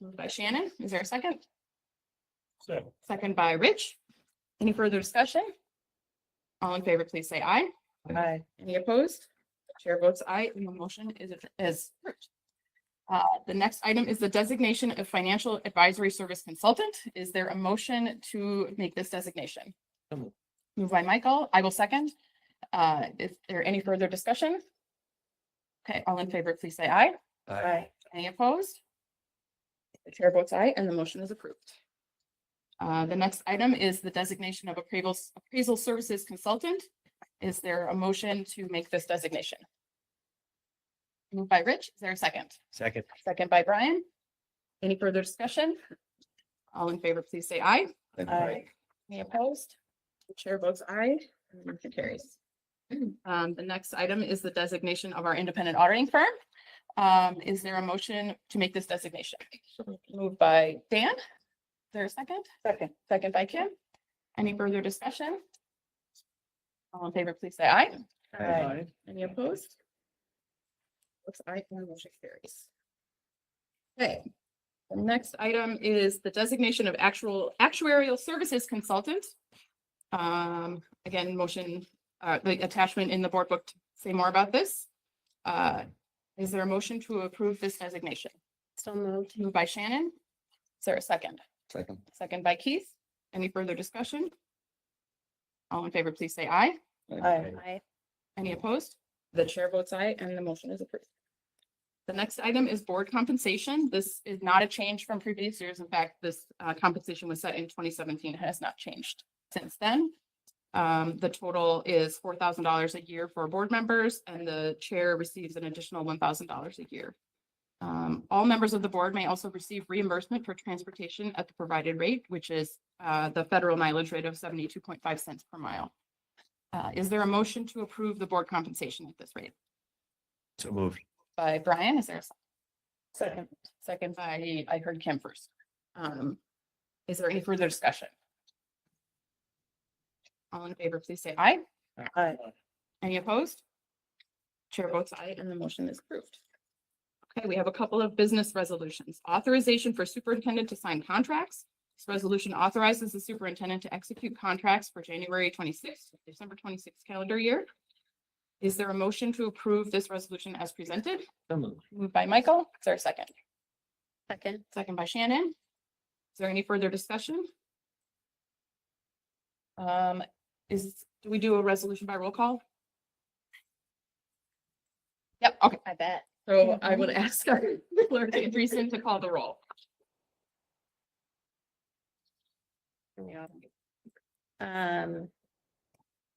Moved by Shannon. Is there a second? Second. Second by Rich. Any further discussion? All in favor, please say aye. Aye. Any opposed? Chair votes aye, and the motion is approved. The next item is the designation of financial advisory service consultant. Is there a motion to make this designation? So moved. Moved by Michael. I will second. Is there any further discussion? Okay, all in favor, please say aye. Aye. Any opposed? The chair votes aye, and the motion is approved. The next item is the designation of appraisal services consultant. Is there a motion to make this designation? Moved by Rich. Is there a second? Second. Second by Brian. Any further discussion? All in favor, please say aye. Aye. Any opposed? The chair votes aye, and the motion carries. The next item is the designation of our independent auditing firm. Is there a motion to make this designation? Moved by Dan. Is there a second? Second. Second by Kim. Any further discussion? All in favor, please say aye. Aye. Any opposed? Looks aye, and the motion carries. Okay, the next item is the designation of actuarial services consultant. Again, motion, the attachment in the board book to say more about this. Is there a motion to approve this designation? So moved. Moved by Shannon. Is there a second? Second. Second by Keith. Any further discussion? All in favor, please say aye. Aye. Any opposed? The chair votes aye, and the motion is approved. The next item is board compensation. This is not a change from previous years. In fact, this compensation was set in 2017. It has not changed since then. The total is $4,000 a year for board members, and the chair receives an additional $1,000 a year. All members of the board may also receive reimbursement for transportation at the provided rate, which is the federal mileage rate of 72.5 cents per mile. Is there a motion to approve the board compensation at this rate? So moved. By Brian, is there a Second. second by, I heard Kim first. Is there any further discussion? All in favor, please say aye. Aye. Any opposed? Chair votes aye, and the motion is approved. Okay, we have a couple of business resolutions. Authorization for superintendent to sign contracts. This resolution authorizes the superintendent to execute contracts for January 26th, December 26th calendar year. Is there a motion to approve this resolution as presented? So moved. Moved by Michael. Is there a second? Second. Second by Shannon. Is there any further discussion? Do we do a resolution by roll call? Yep, okay. I bet. So I would ask our clerk Andreessen to call the roll.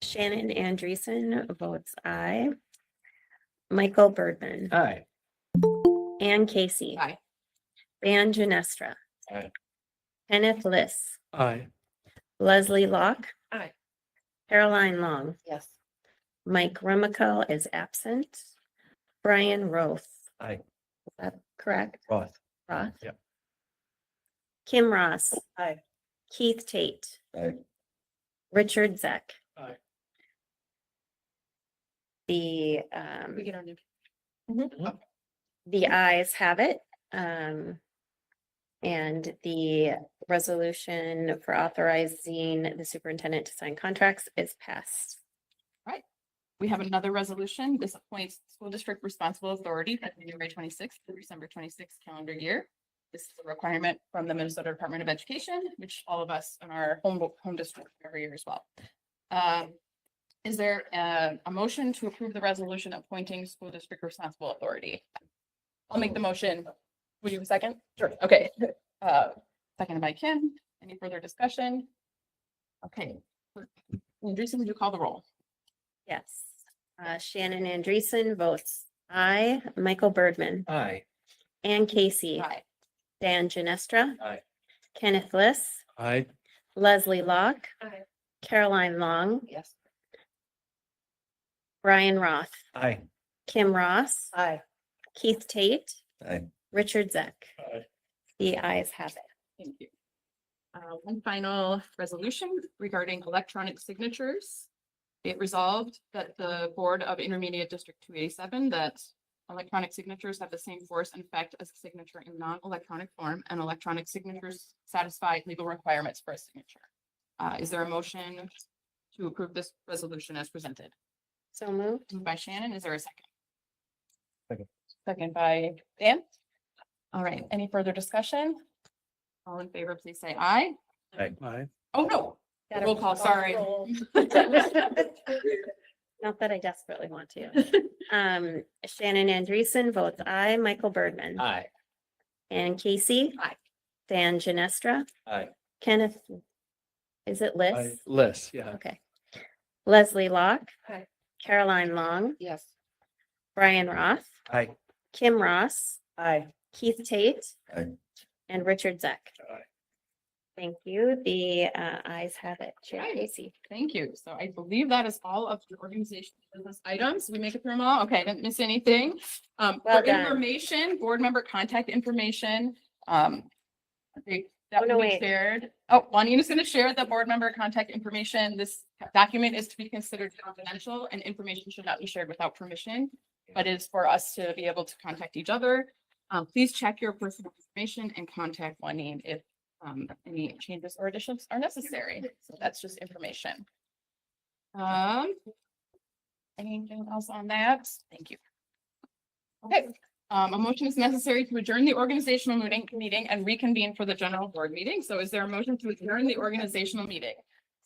Shannon Andreessen votes aye. Michael Birdman. Aye. Ann Casey. Aye. Van Genestra. Aye. Kenneth Liss. Aye. Leslie Locke. Aye. Caroline Long. Yes. Mike Remico is absent. Brian Roth. Aye. Is that correct? Roth. Roth? Yep. Kim Ross. Aye. Keith Tate. Aye. Richard Zeck. Aye. The, We get our new. the ayes have it. And the resolution for authorizing the superintendent to sign contracts is passed. We have another resolution. This appoints school district responsible authority for January 26th to December 26th calendar year. This is a requirement from the Minnesota Department of Education, which all of us in our home district every year as well. Is there a motion to approve the resolution appointing school district responsible authority? I'll make the motion. Would you have a second? Sure. Okay. Seconded by Kim. Any further discussion? Okay. Andreessen, would you call the roll? Yes. Shannon Andreessen votes aye. Michael Birdman. Aye. Ann Casey. Aye. Dan Genestra. Aye. Kenneth Liss. Aye. Leslie Locke. Aye. Caroline Long. Yes. Brian Roth. Aye. Kim Ross. Aye. Keith Tate. Aye. Richard Zeck. Aye. The ayes have it. Thank you. One final resolution regarding electronic signatures. It resolved that the Board of Intermediate District 287 that Electronic signatures have the same force and effect as a signature in non-electronic form, and electronic signatures satisfy legal requirements for a signature. Is there a motion to approve this resolution as presented? So moved. Moved by Shannon, is there a second? Second. Second by Dan. All right, any further discussion? All in favor, please say aye. Aye. Oh, no, Gotta roll call, sorry. roll. Not that I desperately want to. Shannon Andreessen votes aye. Michael Birdman. Aye. Ann Casey. Aye. Dan Ginestra. Aye. Kenneth. Is it Liz? Liz, yeah. Okay. Leslie Locke. Aye. Caroline Long. Yes. Brian Roth. Aye. Kim Ross. Aye. Keith Tate. Aye. And Richard Zeck. Aye. Thank you. The ayes have it. Chair Aye. Casey. Thank you. So I believe that is all of the organization business items. We make it through them all. Okay, I didn't miss anything. Well For done. information, board member contact information, I think Oh, that no, will be wait. shared. Oh, Juanita's going to share the board member contact information. This document is to be considered confidential and information should not be shared without permission, but is for us to be able to contact each other. Please check your personal information and contact Juanita if any changes or additions are necessary. So that's just information. Anything else on that? Thank you. Okay, a motion is necessary to adjourn the organizational meeting and reconvene for the general board meeting. So is there a motion to adjourn the organizational meeting?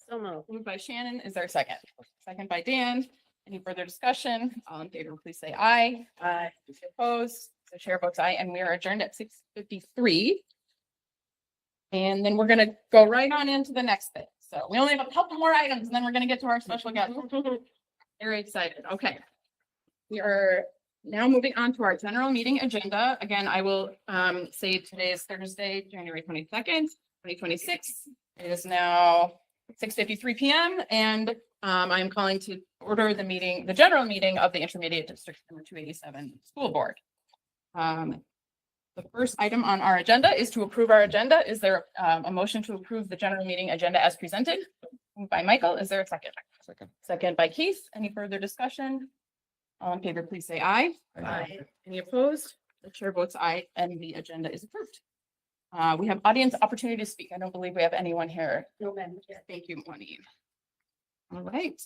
So moved. Moved by Shannon. Is there a second? Second by Dan. Any further discussion? All in favor, please say aye. Aye. Opposed? The chair votes aye, and we are adjourned at 6:53. And then we're gonna go right on into the next thing. So we only have a couple more items, and then we're gonna get to our special guest. Very excited. Okay. We are now moving on to our general meeting agenda. Again, I will say today is Thursday, January 22nd, 2026. It is now 6:53 PM and I am calling to order the meeting, the general meeting of the Intermediate District Number 287 School Board. The first item on our agenda is to approve our agenda. Is there a motion to approve the general meeting agenda as presented? Moved by Michael. Is there a second? Second. Second by Keith. Any further discussion? All in favor, please say aye. Aye. Any opposed? The chair votes aye and the agenda is approved. We have audience opportunity to speak. I don't believe we have anyone here. No, ma'am. Thank you, Juanita. All right.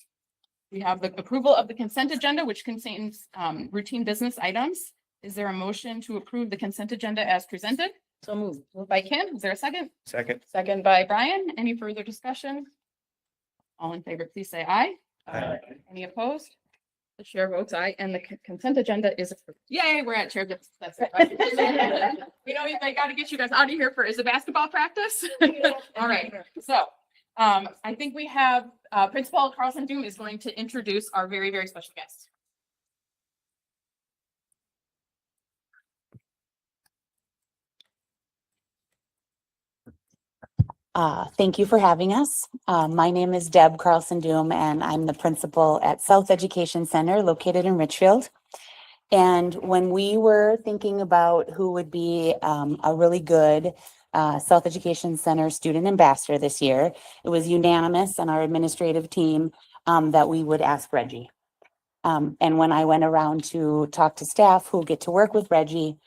We have the approval of the consent agenda, which contains routine business items. Is there a motion to approve the consent agenda as presented? So moved. Moved by Kim. Is there a second? Second. Second by Brian. Any further discussion? All in favor, please say aye. Aye. Any opposed? The chair votes aye and the consent agenda is approved. Yay, we're at chair. That's it. We know they got to get you guys out of here for, is it basketball practice? All right, so I think we have Principal Carlson Doom is going to introduce our very, very special guest. Thank you for having us. My name is Deb Carlson Doom, and I'm the principal at South Education Center located in Richfield. And when we were thinking about who would be a really good South Education Center student ambassador this year, it was unanimous on our administrative team that we would ask Reggie. And when I went around to talk to staff who get to work with Reggie,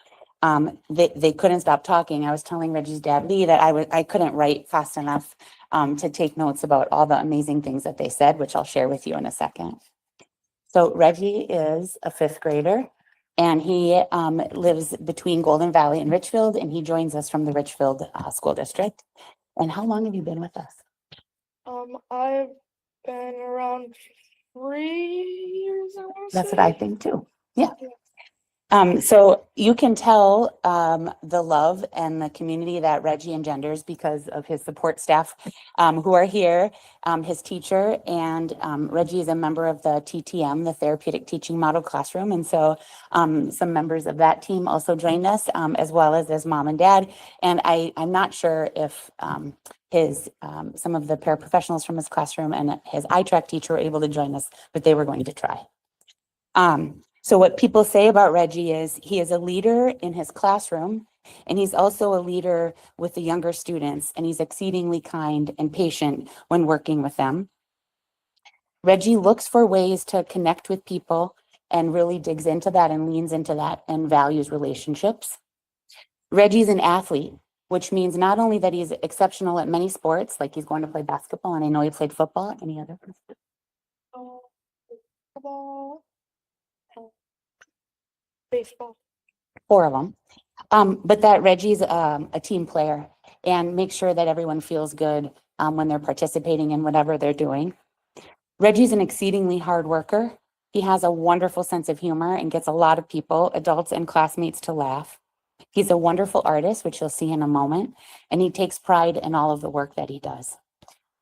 they couldn't stop talking. I was telling Reggie's dad, Lee, that I couldn't write fast enough to take notes about all the amazing things that they said, which I'll share with you in a second. So Reggie is a fifth grader and he lives between Golden Valley and Richfield, and he joins us from the Richfield School District. And how long have you been with us? I've been around 3 years. That's what I think too. Yeah. So you can tell the love and the community that Reggie engenders because of his support staff who are here, his teacher, and Reggie is a member of the TTM, the Therapeutic Teaching Model Classroom. And so some members of that team also joined us, as well as his mom and dad. And I'm not sure if some of the paraprofessionals from his classroom and his iTrack teacher were able to join us, but they were going to try. So what people say about Reggie is he is a leader in his classroom, and he's also a leader with the younger students, and he's exceedingly kind and patient when working with them. Reggie looks for ways to connect with people and really digs into that and leans into that and values relationships. Reggie's an athlete, which means not only that he's exceptional at many sports, like he's going to play basketball, and I know he played football. Any other? Football, baseball. 4 of them. But that Reggie's a team player and make sure that everyone feels good when they're participating in whatever they're doing. Reggie's an exceedingly hard worker. He has a wonderful sense of humor and gets a lot of people, adults and classmates, to laugh. He's a wonderful artist, which you'll see in a moment, and he takes pride in all of the work that he does.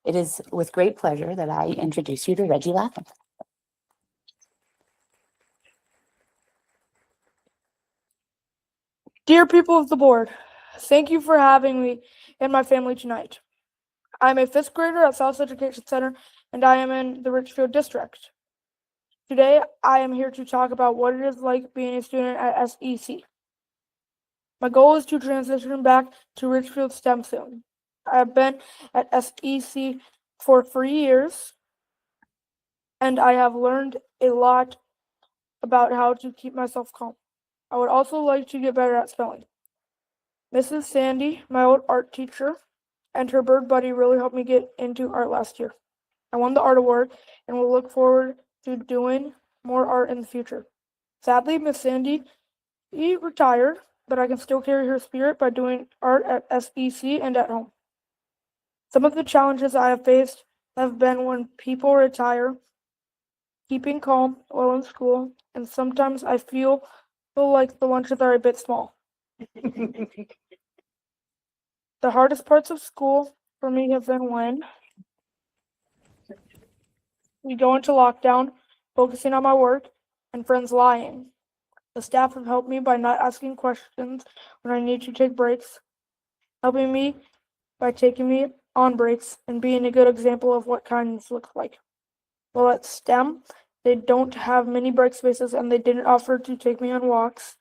It is with great pleasure that I introduce you to Reggie Lapham. Dear people of the board, thank you for having me and my family tonight. I'm a 5th grader at South Education Center, and I am in the Richfield district. Today, I am here to talk about what it is like being a student at SEC. My goal is to transition back to Richfield STEM soon. I have been at SEC for 3 years, and I have learned a lot about how to keep myself calm. I would also like to get better at spelling. Mrs. Sandy, my old art teacher, and her bird buddy really helped me get into art last year. I won the art award and will look forward to doing more art in the future. Sadly, Miss Sandy retired, but I can still carry her spirit by doing art at SEC and at home. Some of the challenges I have faced have been when people retire, keeping calm while in school, and sometimes I feel like the lunches are a bit small. The hardest parts of school for me have been when we go into lockdown, focusing on my work, and friends lying. The staff have helped me by not asking questions when I need to take breaks, helping me by taking me on breaks and being a good example of what kindness looks like. While at STEM, they don't have many break spaces and they didn't offer to take me on walks.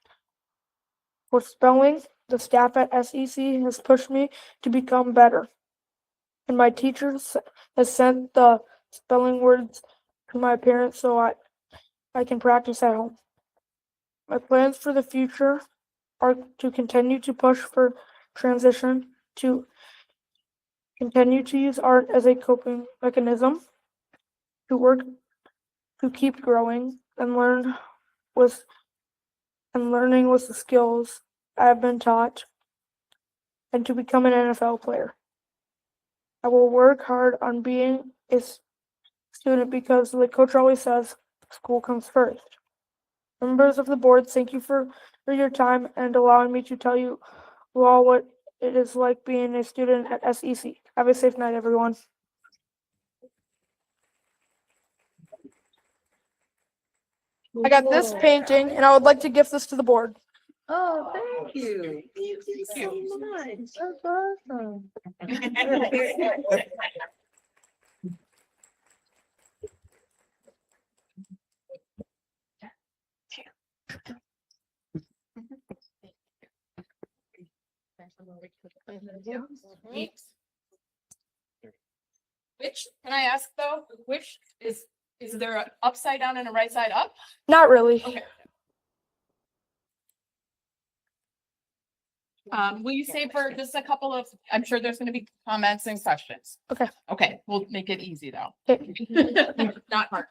For spelling, the staff at SEC has pushed me to become better. And my teachers has sent the spelling words to my parents so I can practice at home. My plans for the future are to continue to push for transition, to continue to use art as a coping mechanism, to work to keep growing and learning with the skills I have been taught, and to become an NFL player. I will work hard on being a student because, like Coach always says, school comes first. Members of the board, thank you for your time and allowing me to tell you all what it is like being a student at SEC. Have a safe night, everyone. I got this painting, and I would like to gift this to the board. Oh, thank you. Thank you so much. That's awesome. Which, can I ask though, which is there an upside down and a right side up? Not really. Okay. Will you say for just a couple of, I'm sure there's gonna be comments and questions. Okay. Okay, we'll make it easy though. Okay. Not hard.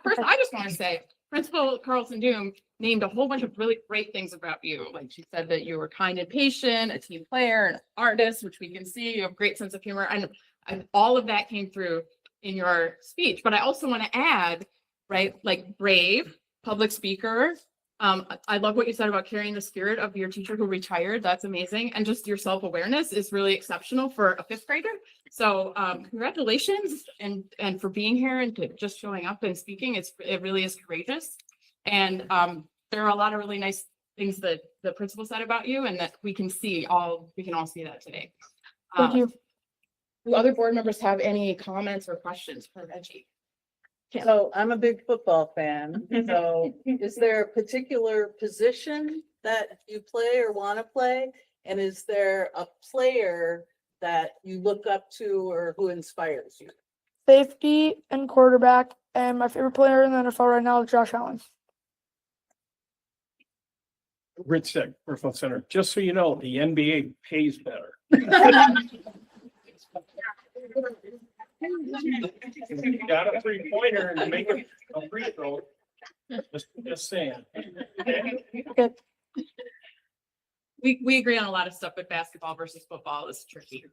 First, I just want to say, Principal Carlson Doom named a whole bunch of really great things about you. Like she said that you were kind and patient, a team player, an artist, which we can see. You have a great sense of humor, and all of that came through in your speech. But I also want to add, right, like brave, public speaker. I love what you said about carrying the spirit of your teacher who retired. That's amazing. And just your self-awareness is really exceptional for a 5th grader. So congratulations and for being here and just showing up and speaking. It really is courageous. And there are a lot of really nice things that the principal said about you and that we can all see that today. Thank you. Do other board members have any comments or questions for Reggie? So I'm a big football fan. So is there a particular position that you play or want to play? And is there a player that you look up to or who inspires you? Safety and quarterback, and my favorite player in the NFL right now is Josh Allen. Rich Sick, Personal Center. Just so you know, the NBA pays better. You got a 3-pointer and you make a free throw. Just saying. We agree on a lot of stuff, but basketball versus football is tricky.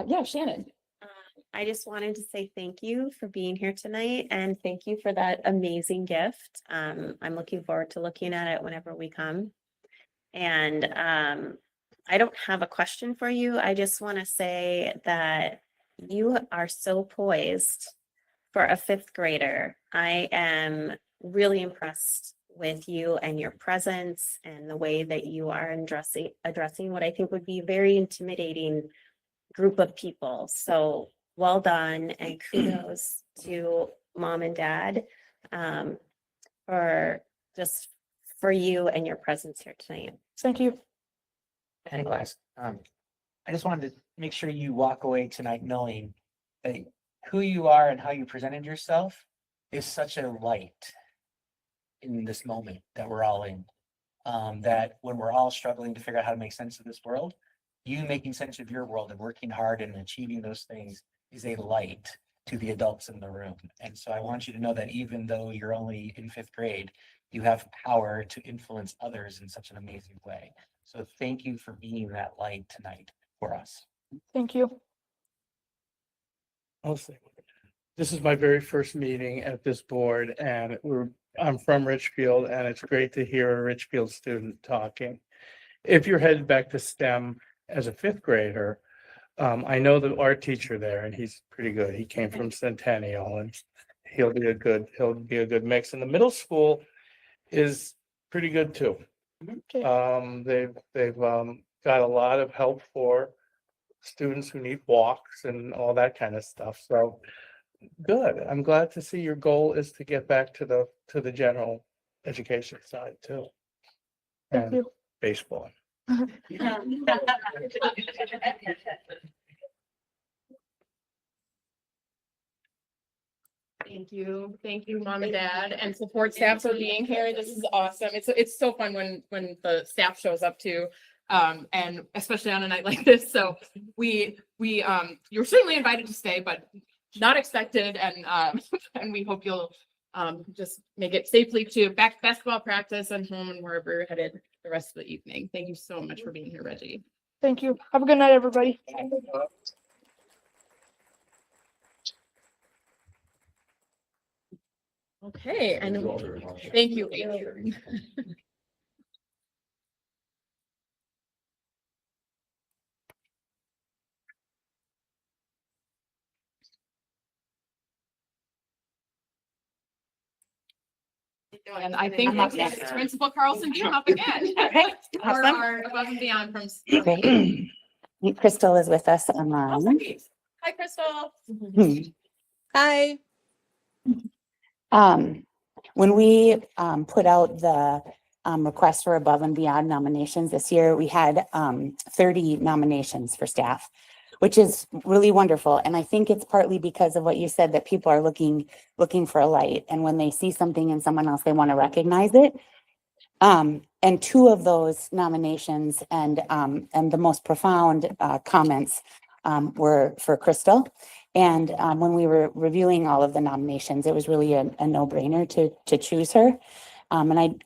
Yeah, Shannon. I just wanted to say thank you for being here tonight and thank you for that amazing gift. I'm looking forward to looking at it whenever we come. And I don't have a question for you. I just want to say that you are so poised for a fifth grader. I am really impressed with you and your presence and the way that you are addressing what I think would be a very intimidating group of people. So well done and kudos to mom and dad for you and your presence here tonight. Thank you. And class, I just wanted to make sure you walk away tonight knowing that who you are and how you presented yourself is such a light in this moment that we're all in. That when we're all struggling to figure out how to make sense of this world, you making sense of your world and working hard and achieving those things is a light to the adults in the room. And so I want you to know that even though you're only in 5th grade, you have power to influence others in such an amazing way. So thank you for being that light tonight for us. Thank you. I'll say, this is my very first meeting at this board and I'm from Richfield and it's great to hear a Richfield student talking. If you're headed back to STEM as a 5th grader, I know the art teacher there and he's pretty good. He came from Centennial and he'll be a good mix. And the middle school is pretty good too. Okay. They've got a lot of help for students who need walks and all that kind of stuff. So good. I'm glad to see your goal is to get back to the general education side too. Thank And you. baseball. Thank you, mom and dad and support staff for being here. This is awesome. It's so fun when the staff shows up too. And especially on a night like this. So you're certainly invited to stay, but not expected. And and we hope you'll just make it safely to basketball practice and home and wherever you're headed the rest of the evening. Thank you so much for being here, Reggie. Thank you. Have a good night, everybody. Okay, and thank you. And I think it's Principal Carlson Doom up again. Okay, For awesome. our above and beyond from. Great. Crystal is with us Oh, online. sweet. Hi, Crystal. Hi. When we put out the request for above and beyond nominations this year, we had 30 nominations for staff, which is really wonderful. And I think it's partly because of what you said, that people are looking for a light. And when they see something in someone else, they want to recognize it. And 2 of those nominations and the most profound comments were for Crystal. And when we were reviewing all of the nominations, it was really a no-brainer to choose her. And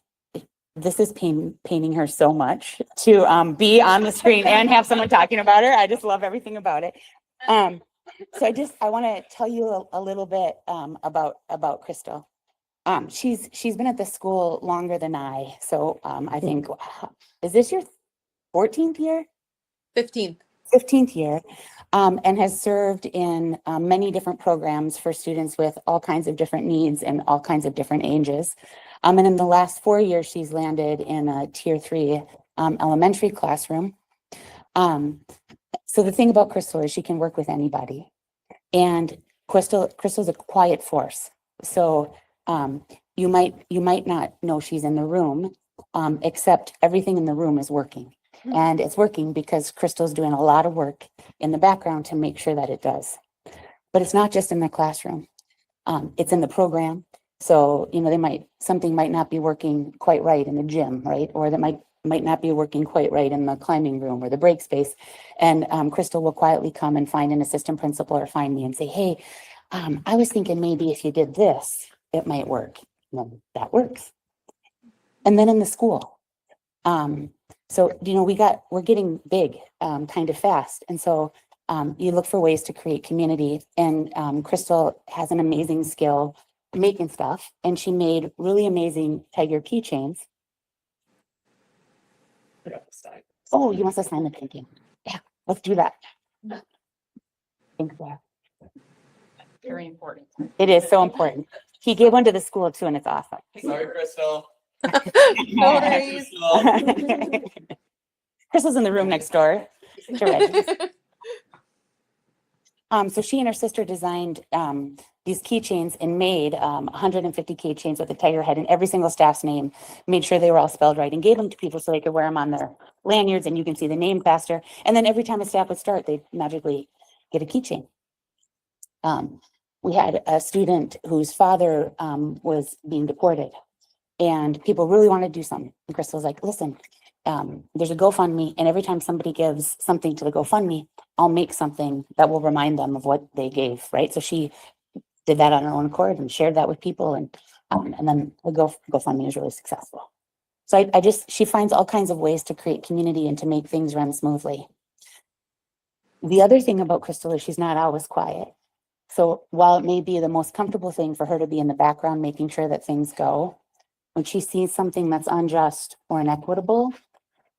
this is painting her so much to be on the screen and have someone talking about her. I just love everything about it. So I want to tell you a little bit about Crystal. She's been at the school longer than I. So I think, is this your 14th year? 15th year, and has served in many different programs for students with all kinds of different needs and all kinds of different ages. And in the last 4 years, she's landed in a Tier 3 elementary classroom. So the thing about Crystal is she can work with anybody. And Crystal's a quiet force. So you might not know she's in the room, except everything in the room is working. And it's working because Crystal's doing a lot of work in the background to make sure that it does. But it's not just in the classroom. It's in the program. So, something might not be working quite right in the gym, right? Or that might not be working quite right in the climbing room or the break space. And Crystal will quietly come and find an assistant principal or find me and say, hey, I was thinking maybe if you did this, it might work. Well, that works. And then in the school. So, we're getting big kind of fast. And so you look for ways to create community. And Crystal has an amazing skill making stuff. And she made really amazing tiger keychains. Oh, you want us to sign the painting? Yeah, let's do that. Thank you. Very important. It is so important. He gave one to the school too, and it's awesome. Sorry, Crystal. No worries. Crystal's in the room next door to Reggie's. So she and her sister designed these keychains and made 150 keychains with a tiger head and every single staff's name, made sure they were all spelled right and gave them to people so they could wear them on their lanyards and you can see the name faster. And then every time a staff would start, they'd magically get a keychain. We had a student whose father was being deported and people really wanted to do something. And Crystal's like, listen, there's a GoFundMe and every time somebody gives something to the GoFundMe, I'll make something that will remind them of what they gave, right? So she did that on her own accord and shared that with people and then the GoFundMe is really successful. So she finds all kinds of ways to create community and to make things run smoothly. The other thing about Crystal is she's not always quiet. So while it may be the most comfortable thing for her to be in the background, making sure that things go, when she sees something that's unjust or inequitable,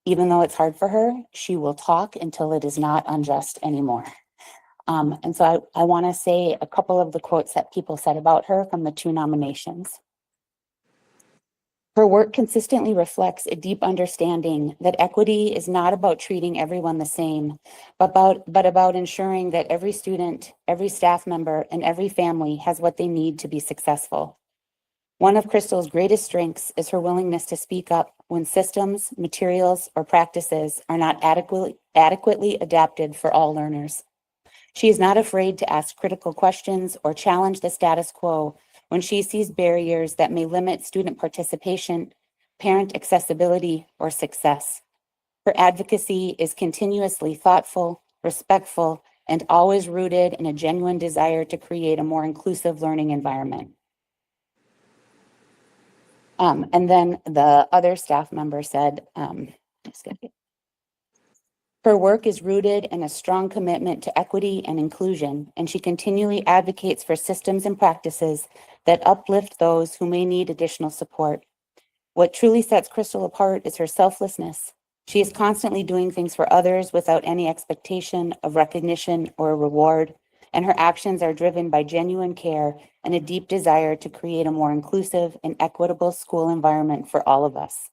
even though it's hard for her, she will talk until it is not unjust anymore. And so I want to say a couple of the quotes that people said about her from the 2 nominations. Her work consistently reflects a deep understanding that equity is not about treating everyone the same, but about ensuring that every student, every staff member, and every family has what they need to be successful. One of Crystal's greatest strengths is her willingness to speak up when systems, materials, or practices are not adequately adapted for all learners. She is not afraid to ask critical questions or challenge the status quo when she sees barriers that may limit student participation, parent accessibility, or success. Her advocacy is continuously thoughtful, respectful, and always rooted in a genuine desire to create a more inclusive learning environment. And then the other staff member said, her work is rooted in a strong commitment to equity and inclusion, and she continually advocates for systems and practices that uplift those who may need additional support. What truly sets Crystal apart is her selflessness. She is constantly doing things for others without any expectation of recognition or reward, and her actions are driven by genuine care and a deep desire to create a more inclusive and equitable school environment for all of us.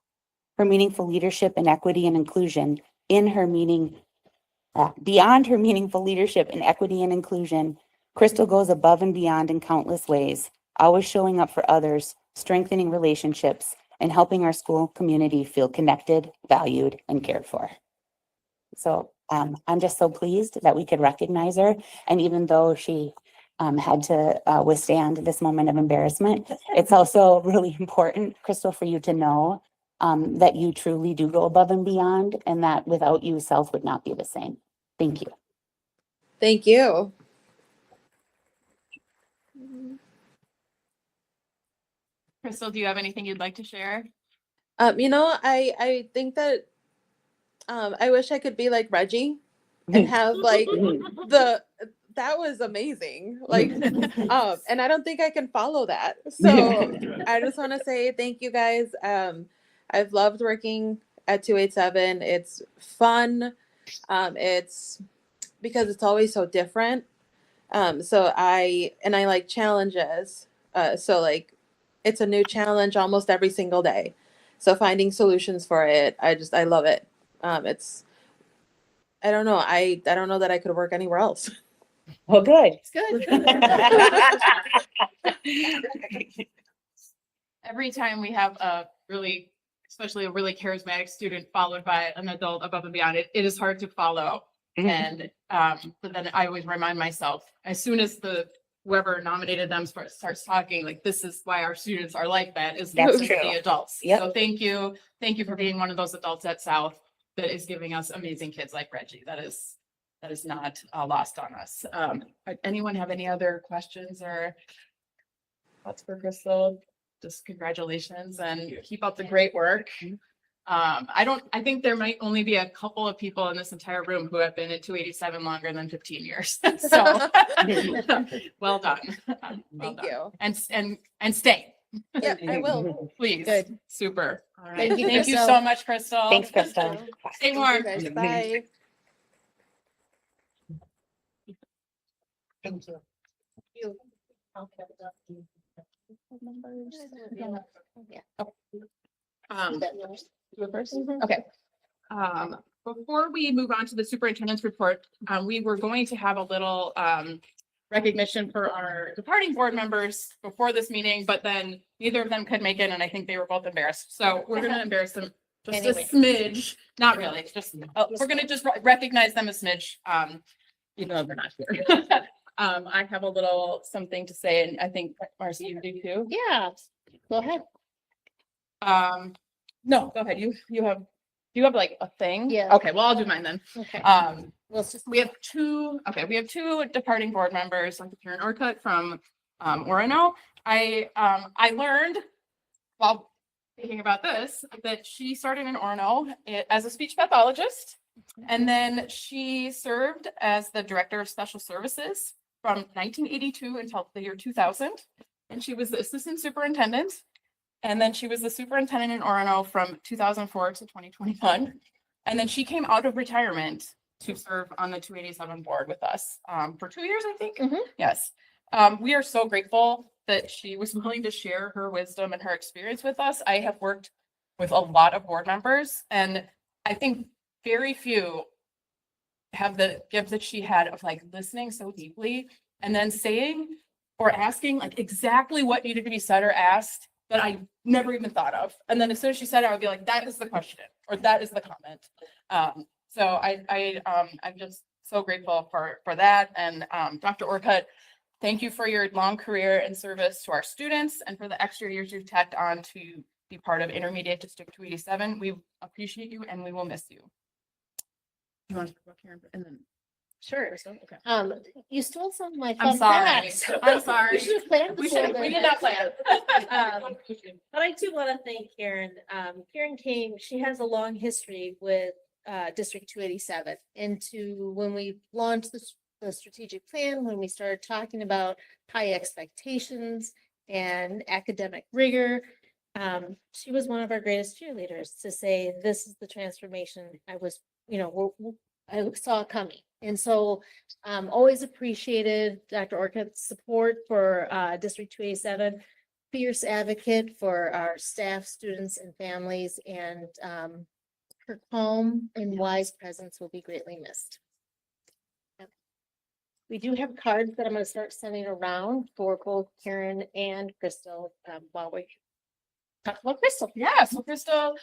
Her meaningful leadership in equity and inclusion beyond her meaningful leadership in equity and inclusion, Crystal goes above and beyond in countless ways, always showing up for others, strengthening relationships, and helping our school community feel connected, valued, and cared for. So I'm just so pleased that we could recognize her. And even though she had to withstand this moment of embarrassment, it's also really important, Crystal, for you to know that you truly do go above and beyond, and that without you, South would not be the same. Thank you. Thank you. Crystal, do you have anything you'd like to share? I think that I wish I could be like Reggie and have like that was amazing. Like and I don't think I can follow that. So I just want to say thank you guys. I've loved working at 287. It's fun. It's because it's always so different. So I like challenges. So like it's a new challenge almost every single day. So finding solutions for it, I love it. I don't know. I don't know that I could work anywhere else. Oh, good. It's good. Every time we have especially a really charismatic student followed by an adult above and beyond, it is hard to follow. And but then I always remind myself, as soon as the whoever nominated them starts talking, like, this is why our students are like that, is That's because of true. the adults. Yep. So thank you. Thank you for being one of those adults at South that is giving us amazing kids like Reggie. That is not lost on us. Anyone have any other questions or thoughts for Crystal? Just congratulations and keep up the great work. I think there might only be a couple of people in this entire room who have been at 287 longer than 15 years. So well done. Well Thank done. you. And stay, Yeah, I will. please. Good. Super. All right. Thank you, Thank you Crystal. so much, Crystal. Thanks, Crystal. Stay Thank you, warm. guys. Bye. Um, do it first? Okay. Before we move on to the superintendent's report, we were going to have a little, recognition for our departing board members before this meeting, but then neither of them could make it, and I think they were both embarrassed. So we're gonna embarrass them just a smidge, not really, just, we're gonna just recognize them a smidge, even though they're not here. I have a little something to say, and I think Marcy, you do too. Yeah, go ahead. No, go ahead. You have, do you have like a thing? Yeah. Okay, well, I'll do mine then. Okay. Well, it's just, We have two departing board members, Dr. Karen Orcutt from Orono. I learned while thinking about this, that she started in Orono as a speech pathologist. And then she served as the director of special services from 1982 until the year 2000. And she was the assistant superintendent. And then she was the superintendent in Orono from 2004 to 2021. And then she came out of retirement to serve on the 287 board with us for 2 years, I think. Mhm. Yes. We are so grateful that she was willing to share her wisdom and her experience with us. I have worked with a lot of board members, and I think very few have the gift that she had of like listening so deeply and then saying or asking like exactly what needed to be said or asked that I never even thought of. And then as soon as she said it, I would be like, that is the question or that is the comment. So I'm just so grateful for that. And Dr. Orcutt, thank you for your long career and service to our students and for the extra years you've tacked on to be part of Intermediate District 287. We appreciate you and we will miss you. You want to talk about Karen and then? sure. Okay. You stole some of my I'm fun sorry. facts. I'm sorry. We should have planned We before should, we this. did not plan. But I do want to thank Karen. Karen she has a long history with District 287 into when we launched the strategic plan, when we started talking about high expectations and academic rigor. She was one of our greatest cheerleaders to say, this is the transformation I was, I saw coming. And so always appreciated Dr. Orcutt's support for District 287, fierce advocate for our staff, students, and families, and her calm and wise presence will be greatly missed. Yep. We do have cards that I'm going to start sending around for both Karen and Crystal while we talk about Crystal. Yeah, so Crystal,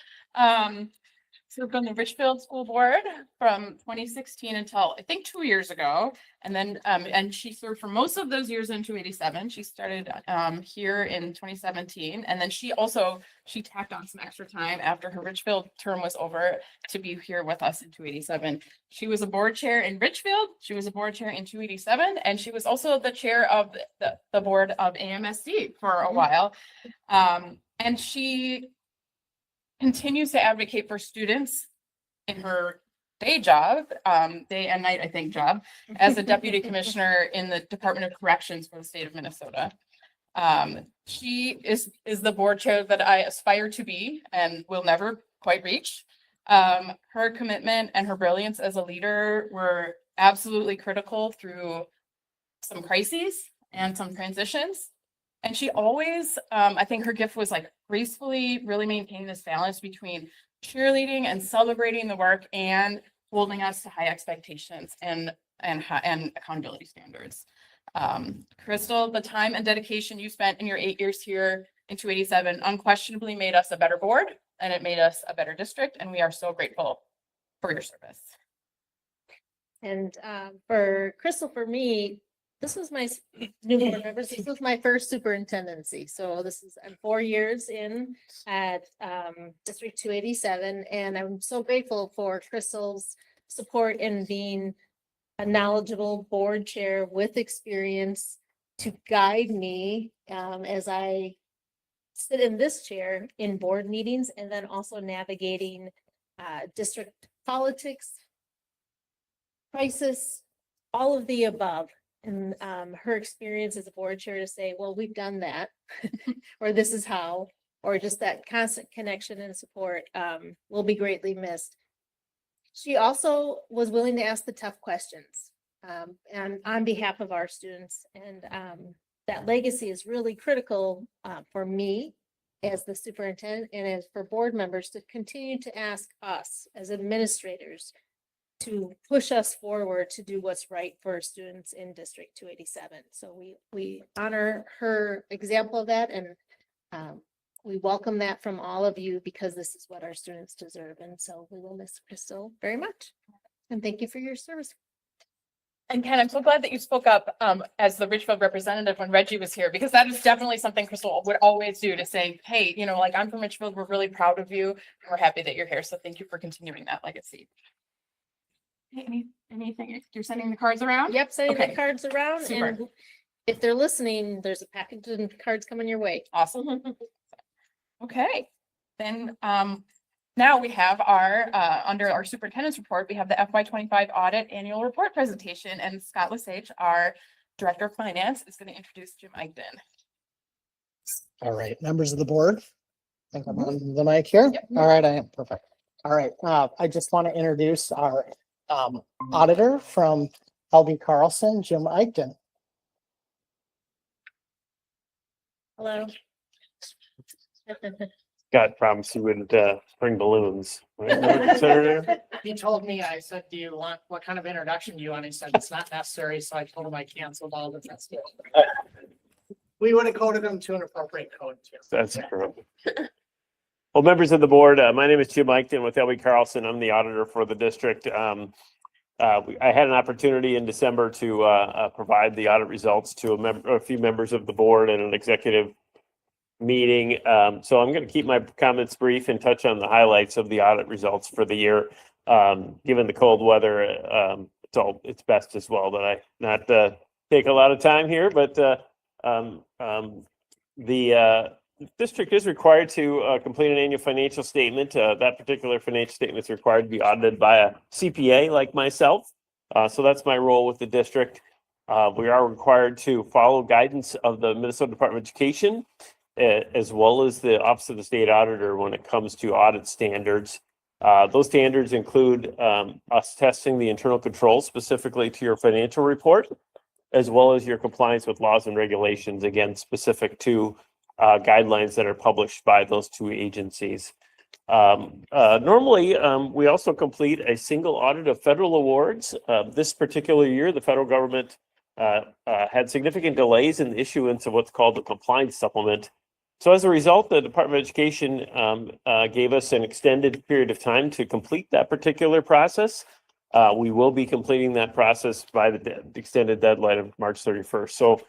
served on the Richfield School Board from 2016 until I think 2 years ago. And then, and she served for most of those years in 287. She started here in 2017. And then she tacked on some extra time after her Richfield term was over to be here with us in 287. She was a board chair in Richfield. She was a board chair in 287. And she was also the chair of the board of AMSD for a while. And she continues to advocate for students in her day job, day and night, I think, job, as a deputy commissioner in the Department of Corrections for the state of Minnesota. She is the board chair that I aspire to be and will never quite reach. Her commitment and her brilliance as a leader were absolutely critical through some crises and some transitions. And she always, I think her gift was like gracefully really maintaining this balance between cheerleading and celebrating the work and holding us to high expectations and accountability standards. Crystal, the time and dedication you spent in your 8 years here in 287 unquestionably made us a better board and it made us a better district. And we are so grateful for your service. And for Crystal, for me, This was my new board members. This was my first superintendency. So I'm 4 years in at District 287, and I'm so grateful for Crystal's support in being a knowledgeable board chair with experience to guide me as I sit in this chair in board meetings, and then also navigating district politics, crisis, all of the above. And her experience as a board chair to say, well, we've done that, or this is how, or just that constant connection and support will be greatly missed. She also was willing to ask the tough questions and on behalf of our students. And that legacy is really critical for me as the superintendent and as for board members to continue to ask us as administrators to push us forward to do what's right for students in District 287. So we honor her example of that, and we welcome that from all of you because this is what our students deserve. And so we will miss Crystal very much. And thank you for your service. And Ken, I'm so glad that you spoke up as the Richfield representative when Reggie was here, because that is definitely something Crystal would always do, to say, hey, you know, like, I'm from Richfield, we're really proud of you, and we're happy that you're here. So thank you for continuing that legacy. Anything, you're sending the cards around? Yep, sending the Okay. cards around, Super. and if they're listening, there's a package and cards coming your way. Awesome. Okay, then now we have our under our superintendent's report, we have the FY25 audit annual report presentation, and Scott Lesage, our director of finance, is going to introduce Jim Eigden. All right, members of the board. I think I'm on the mic here. Yep. All right, I am perfect. All right, I just want to introduce our auditor from LB Carlson, Jim Eigden. Hello. God promised you wouldn't bring balloons. Right, Senator? He told me, I said, do you want, what kind of introduction do you want? He said, it's not necessary, so I told him I canceled all the rest. We would have coded them to an appropriate code too. That's correct. Well, members of the board, my name is Jim Eichten with LB Carlson. I'm the auditor for the district. I had an opportunity in December to provide the audit results to a few members of the board and an executive meeting. So I'm going to keep my comments brief and touch on the highlights of the audit results for the year. Given the cold weather, it's best as well that I not take a lot of time here, but the district is required to complete an annual financial statement. That particular financial statement is required to be audited by a CPA like myself. So that's my role with the district. We are required to follow guidance of the Minnesota Department of Education, as well as the Office of the State Auditor when it comes to audit standards. Those standards include us testing the internal controls specifically to your financial report, as well as your compliance with laws and regulations, again, specific to guidelines that are published by those two agencies. Normally, we also complete a single audit of federal awards. This particular year, the federal government had significant delays in the issuance of what's called the compliance supplement. So as a result, the Department of Education gave us an extended period of time to complete that particular process. We will be completing that process by the extended deadline of March 31st. So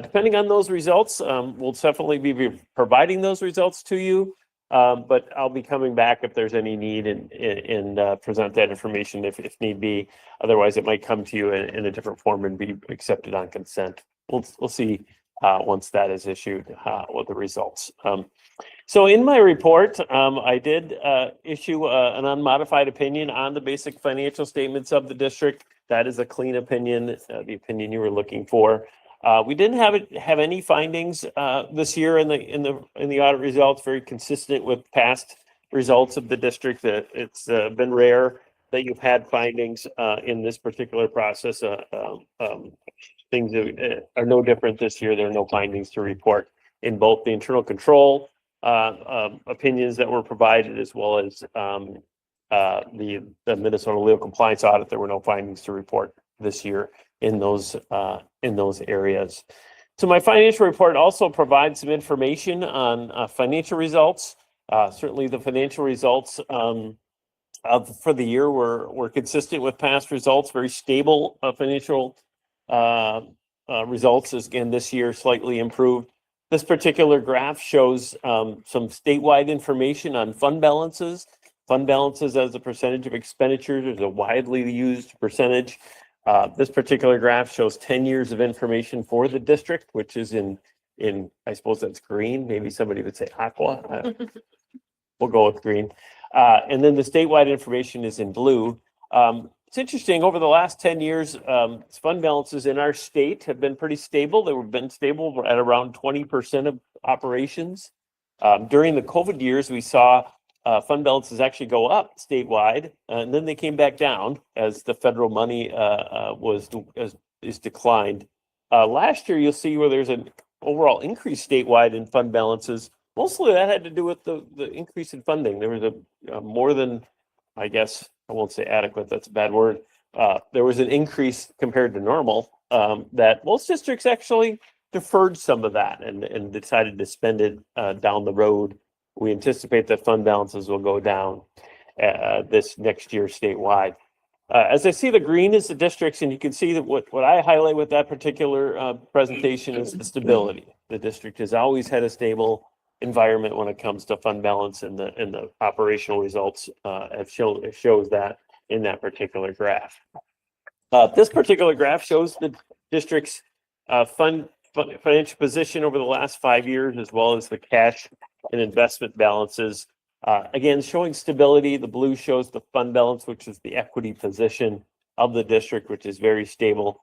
depending on those results, we'll definitely be providing those results to you. But I'll be coming back if there's any need and present that information if need be. Otherwise, it might come to you in a different form and be accepted on consent. We'll see once that is issued what the results. So in my report, I did issue an unmodified opinion on the basic financial statements of the district. That is a clean opinion, the opinion you were looking for. We didn't have any findings this year in the audit results, very consistent with past results of the district. It's been rare that you've had findings in this particular process. Things are no different this year. There are no findings to report in both the internal control opinions that were provided, as well as the Minnesota Legal Compliance Audit. There were no findings to report this year in those areas. So my financial report also provides some information on financial results. Certainly the financial results for the year were consistent with past results, very stable financial results is again this year slightly improved. This particular graph shows some statewide information on fund balances. Fund balances as a percentage of expenditures is a widely used percentage. This particular graph shows 10 years of information for the district, which is in I suppose that's green. Maybe somebody would say aqua. We'll go with green. And then the statewide information is in blue. It's interesting, over the last 10 years, fund balances in our state have been pretty stable. They've been stable at around 20% of operations. During the COVID years, we saw fund balances actually go up statewide, and then they came back down as the federal money is declined. Last year, you'll see where there's an overall increase statewide in fund balances. Mostly that had to do with the increase in funding. There was a more than, I guess, I won't say adequate, that's a bad word. There was an increase compared to normal that most districts actually deferred some of that and decided to spend it down the road. We anticipate that fund balances will go down this next year statewide. As I see, the green is the districts, and you can see that what I highlight with that particular presentation is the stability. The district has always had a stable environment when it comes to fund balance, and the operational results shows that in that particular graph. This particular graph shows the district's financial position over the last 5 years, as well as the cash and investment balances. Again, showing stability. The blue shows the fund balance, which is the equity position of the district, which is very stable.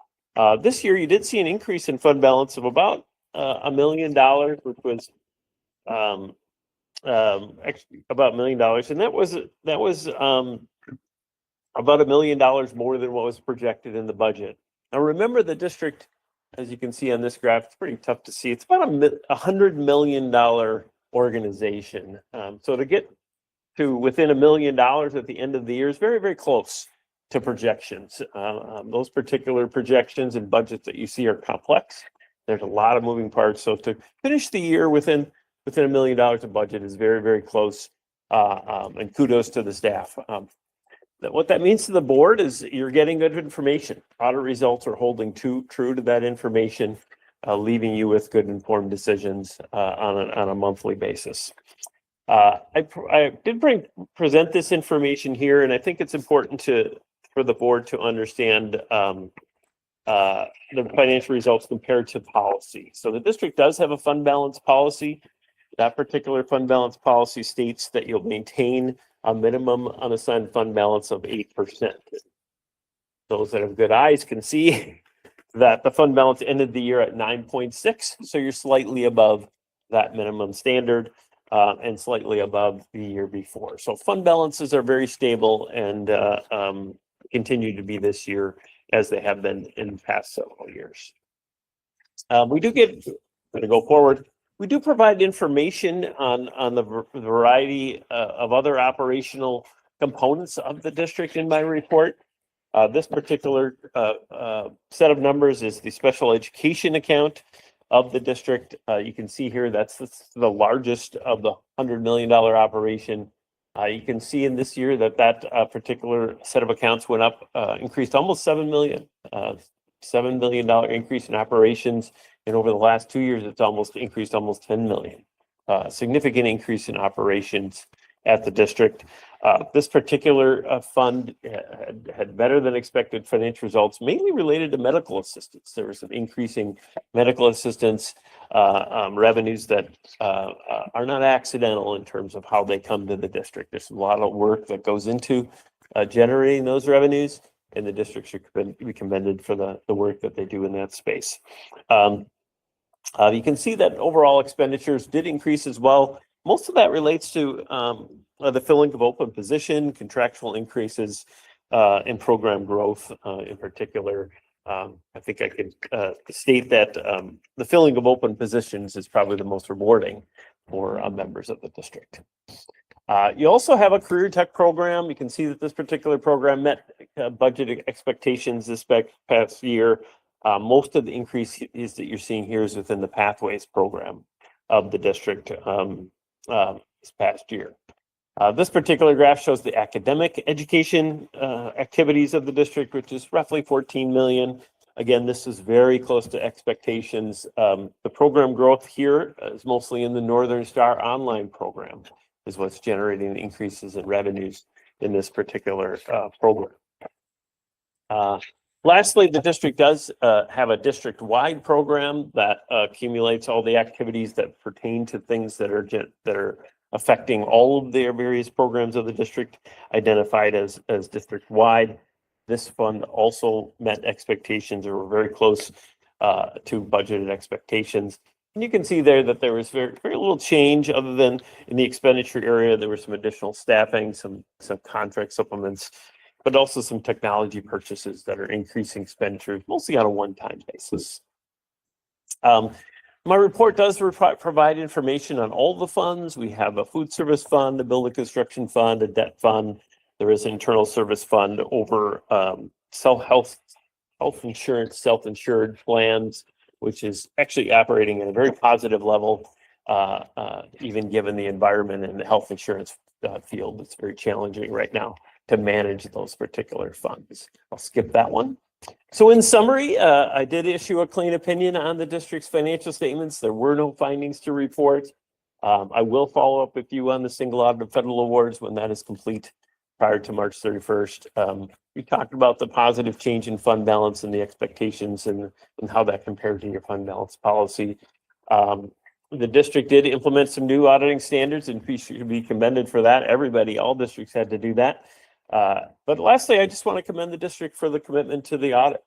This year, you did see an increase in fund balance of about $1 million, which was actually about $1 million, and that was about $1 million more than what was projected in the budget. Now, remember, the district, as you can see on this graph, it's pretty tough to see. It's about $100 million organization. So to get to within $1 million at the end of the year is very, very close to projections. Those particular projections and budgets that you see are complex. There's a lot of moving parts. So to finish the year within $1 million of budget is very, very close. And kudos to the staff. What that means to the board is you're getting good information. Audit results are holding true to that information, leaving you with good informed decisions on a monthly basis. I did present this information here, and I think it's important for the board to understand the financial results compared to policy. So the district does have a fund balance policy. That particular fund balance policy states that you'll maintain a minimum unassigned fund balance of 8%. Those that have good eyes can see that the fund balance ended the year at 9.6. So you're slightly above that minimum standard and slightly above the year before. So fund balances are very stable and continue to be this year as they have been in the past several years. We do get, going to go forward, we do provide information on the variety of other operational components of the district in my report. This particular set of numbers is the special education account of the district. You can see here that's the largest of the $100 million operation. You can see in this year that particular set of accounts went up, increased almost $7 million. $7 million increase in operations, and over the last 2 years, it's increased almost 10 million. Significant increase in operations at the district. This particular fund had better than expected financial results, mainly related to medical assistance. There was some increasing medical assistance revenues that are not accidental in terms of how they come to the district. There's a lot of work that goes into generating those revenues, and the district should be commended for the work that they do in that space. You can see that overall expenditures did increase as well. Most of that relates to the filling of open position, contractual increases, and program growth in particular. I think I could state that the filling of open positions is probably the most rewarding for members of the district. You also have a career tech program. You can see that this particular program met budget expectations this past year. Most of the increase is that you're seeing here is within the Pathways program of the district this past year. This particular graph shows the academic education activities of the district, which is roughly 14 million. Again, this is very close to expectations. The program growth here is mostly in the Northern Star online program is what's generating the increases in revenues in this particular program. Lastly, the district does have a district-wide program that accumulates all the activities that pertain to things that are affecting all of their various programs of the district, identified as district-wide. This fund also met expectations, or were very close to budgeted expectations. And you can see there that there was very little change, other than in the expenditure area. There was some additional staffing, some contract supplements, but also some technology purchases that are increasing expenditures, mostly on a one-time basis. My report does provide information on all the funds. We have a food service fund, a building construction fund, a debt fund. There is an internal service fund over health insurance, self-insured plans, which is actually operating at a very positive level, even given the environment in the health insurance field. It's very challenging right now to manage those particular funds. I'll skip that one. So in summary, I did issue a clean opinion on the district's financial statements. There were no findings to report. I will follow up with you on the single audit of federal awards when that is complete prior to March 31st. We talked about the positive change in fund balance and the expectations and how that compared to your fund balance policy. The district did implement some new auditing standards, and we should be commended for that. All districts had to do that. But lastly, I just want to commend the district for the commitment to the audit.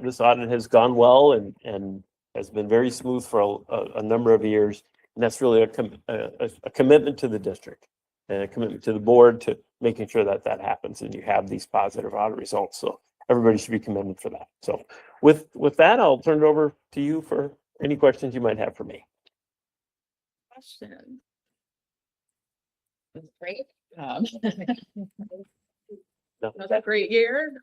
This audit has gone well and has been very smooth for a number of years. And that's really a commitment to the district and a commitment to the board to making sure that that happens and you have these positive audit results. So everybody should be commended for that. So with that, I'll turn it over to you for any questions you might have for me. Question. This is great. No. It was a great year.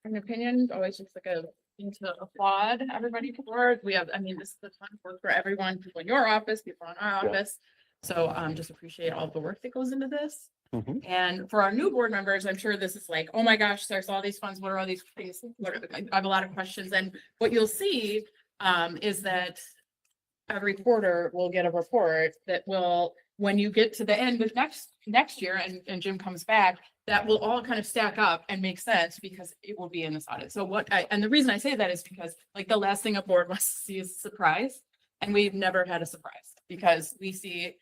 In opinion, always just like a thing to applaud everybody for. This is the fun work for everyone, people in your office, people in our Yeah. office. So just appreciate all the work that goes into this. Mhm. And for our new board members, I'm sure this is like, oh my gosh, there's all these funds. What are all these things? I have a lot of questions. And what you'll see is that every quarter we'll get a report that will, when you get to the end of next year and Jim comes back, that will all kind of stack up and make sense because it will be in this audit. So and the reason I say that is because like the last thing a board wants to see is a surprise. And we've never had a surprise because we see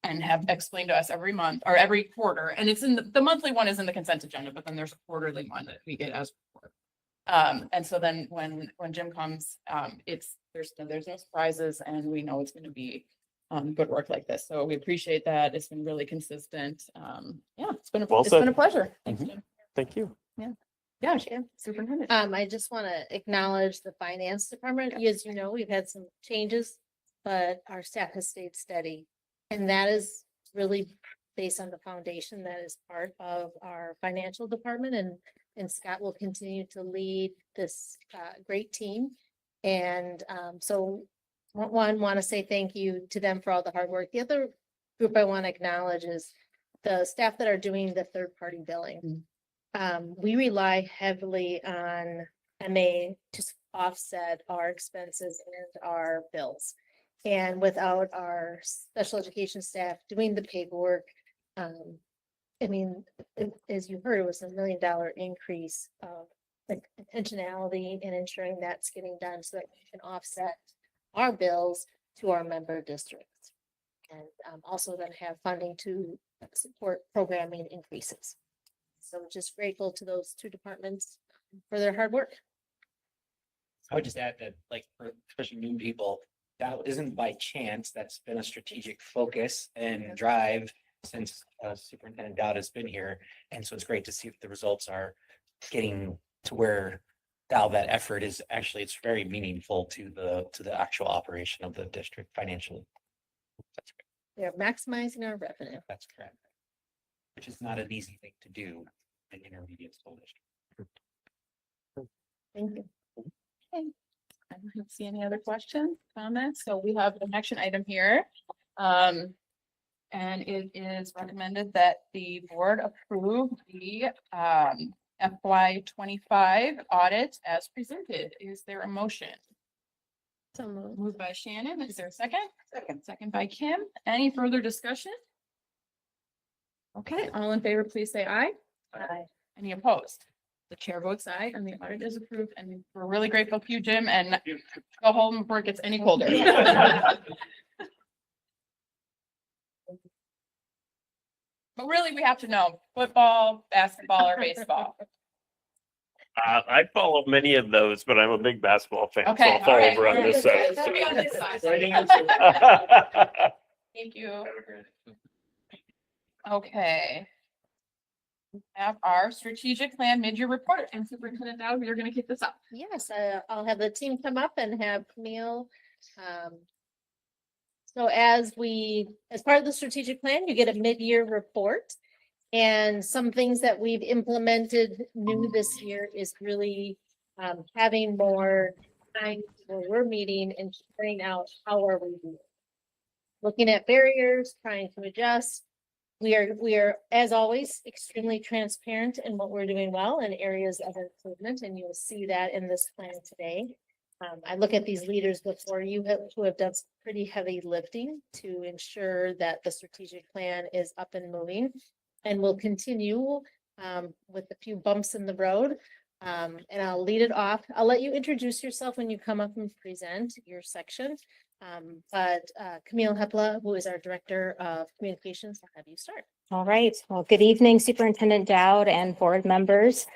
and have explained to us every month or every quarter. And it's in the monthly one is in the consent agenda, but then there's a quarterly one that we get as a report. And so then when Jim comes, there's no surprises and we know it's going to be good work like this. So we appreciate that. It's been really consistent. It's been Well it's said. been a pleasure. Thanks, Mhm. Jim. Thank you. Yeah, superintendent. I just want to acknowledge the finance department. As you know, we've had some changes, but our staff has stayed steady. And that is really based on the foundation that is part of our financial department, and Scott will continue to lead this great team. And so want to say thank you to them for all the hard work. The other group I want to acknowledge is the staff that are doing the third-party billing. We rely heavily on MA to offset our expenses and our bills. And without our special education staff doing the paperwork, as you heard, it was $1 million increase of intentionality in ensuring that's getting done so that we can offset our bills to our member districts. And also then have funding to support programming increases. So just grateful to those two departments for their hard work. I would just add that, like, for especially new people, that isn't by chance. That's been a strategic focus and drive since Superintendent Dowd has been here. And so it's great to see that the results are getting to where now that effort is actually, it's very meaningful to the actual operation of the district financially. That's great. They're maximizing our revenue. That's correct. Which is not an easy thing to do in intermediate school district. Thank you. I don't see any other questions, comments. So we have an action item here. And it is recommended that the board approve the FY 25 audit as presented. Is there a motion? So moved. Moved by Shannon. Is there a second? Second. Second by Kim. Any further discussion? Okay, all in favor, please say aye. Aye. Any opposed? The chair votes aye and the audit is approved, and we're really grateful to you, Jim, and go home before it gets any colder. But really, we have to know football, basketball, or baseball. I follow many of those, but I'm a big basketball fan, so Okay. I'll all fall right, over on all this right. side. That'll be on this side. Right answer. Thank you. Okay. We have our strategic plan mid-year report, and Superintendent Dowd, you're gonna kick this up. Yes, I'll have the team come up and have Camille. So as part of the strategic plan, you get a mid-year report. And some things that we've implemented new this year is really having more time where we're meeting and figuring out how are we doing. Looking at barriers, trying to adjust. We are, as always, extremely transparent in what we're doing well and areas of improvement, and you'll see that in this plan today. I look at these leaders before you who have done some pretty heavy lifting to ensure that the strategic plan is up and moving. And we'll continue with a few bumps in the road. And I'll lead it off. I'll let you introduce yourself when you come up and present your section. But Camille Hepla, who is our Director of Communications, will have you start. All right. Well, good evening, Superintendent Dowd and board members.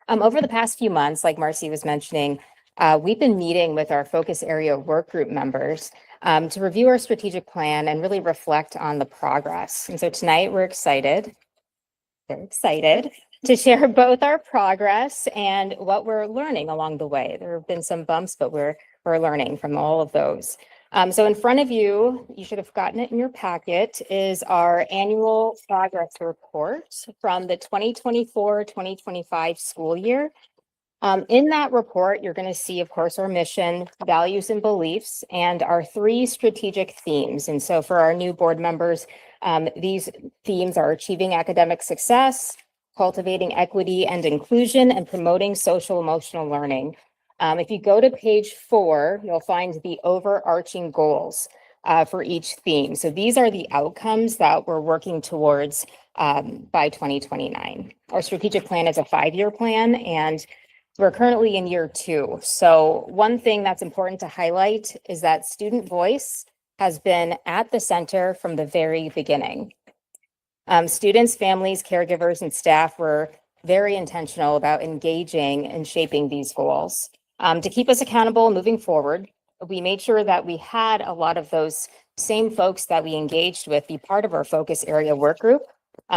Over the past few months, like Marcy was mentioning, we've been meeting with our focus area work group members to review our strategic plan and really reflect on the progress. And so tonight we're excited, very excited to share both our progress and what we're learning along the way. There have been some bumps, but we're learning from all of those. So in front of you, you should have gotten it in your packet, is our annual progress report from the 2024-2025 school year. In that report, you're going to see, of course, our mission, values and beliefs, and our 3 strategic themes. And so for our new board members, these themes are achieving academic success, cultivating equity and inclusion, and promoting social emotional learning. If you go to page 4, you'll find the overarching goals for each theme. So these are the outcomes that we're working towards by 2029. Our strategic plan is a 5-year plan, and we're currently in year 2. So one thing that's important to highlight is that student voice has been at the center from the very beginning. Students, families, caregivers, and staff were very intentional about engaging and shaping these goals. To keep us accountable moving forward, we made sure that we had a lot of those same folks that we engaged with be part of our focus area work group.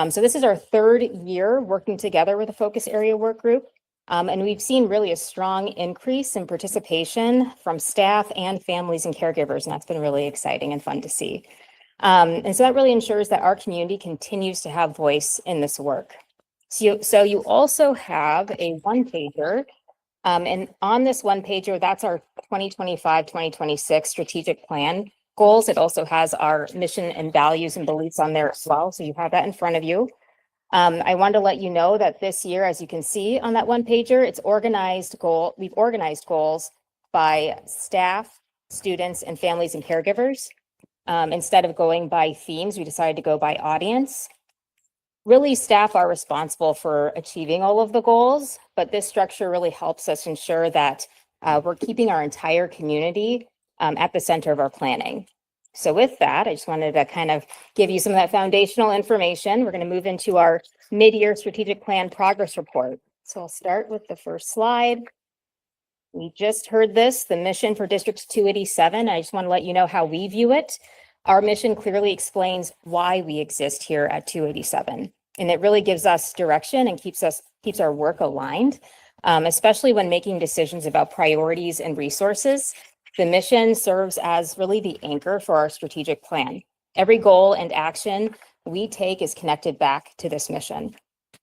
So this is our 3rd year working together with a focus area work group. And we've seen really a strong increase in participation from staff and families and caregivers, and that's been really exciting and fun to see. And so that really ensures that our community continues to have voice in this work. So you also have a 1-pager, and on this 1-pager, that's our 2025-2026 strategic plan goals. It also has our mission and values and beliefs on there as well, so you have that in front of you. I wanted to let you know that this year, as you can see on that 1-pager, we've organized goals by staff, students, and families and caregivers. Instead of going by themes, we decided to go by audience. Really, staff are responsible for achieving all of the goals, but this structure really helps us ensure that we're keeping our entire community at the center of our planning. So with that, I just wanted to kind of give you some of that foundational information. We're going to move into our mid-year strategic plan progress report. So I'll start with the first slide. We just heard this, the mission for District 287. I just want to let you know how we view it. Our mission clearly explains why we exist here at 287. And it really gives us direction and keeps our work aligned, especially when making decisions about priorities and resources. The mission serves as really the anchor for our strategic plan. Every goal and action we take is connected back to this mission.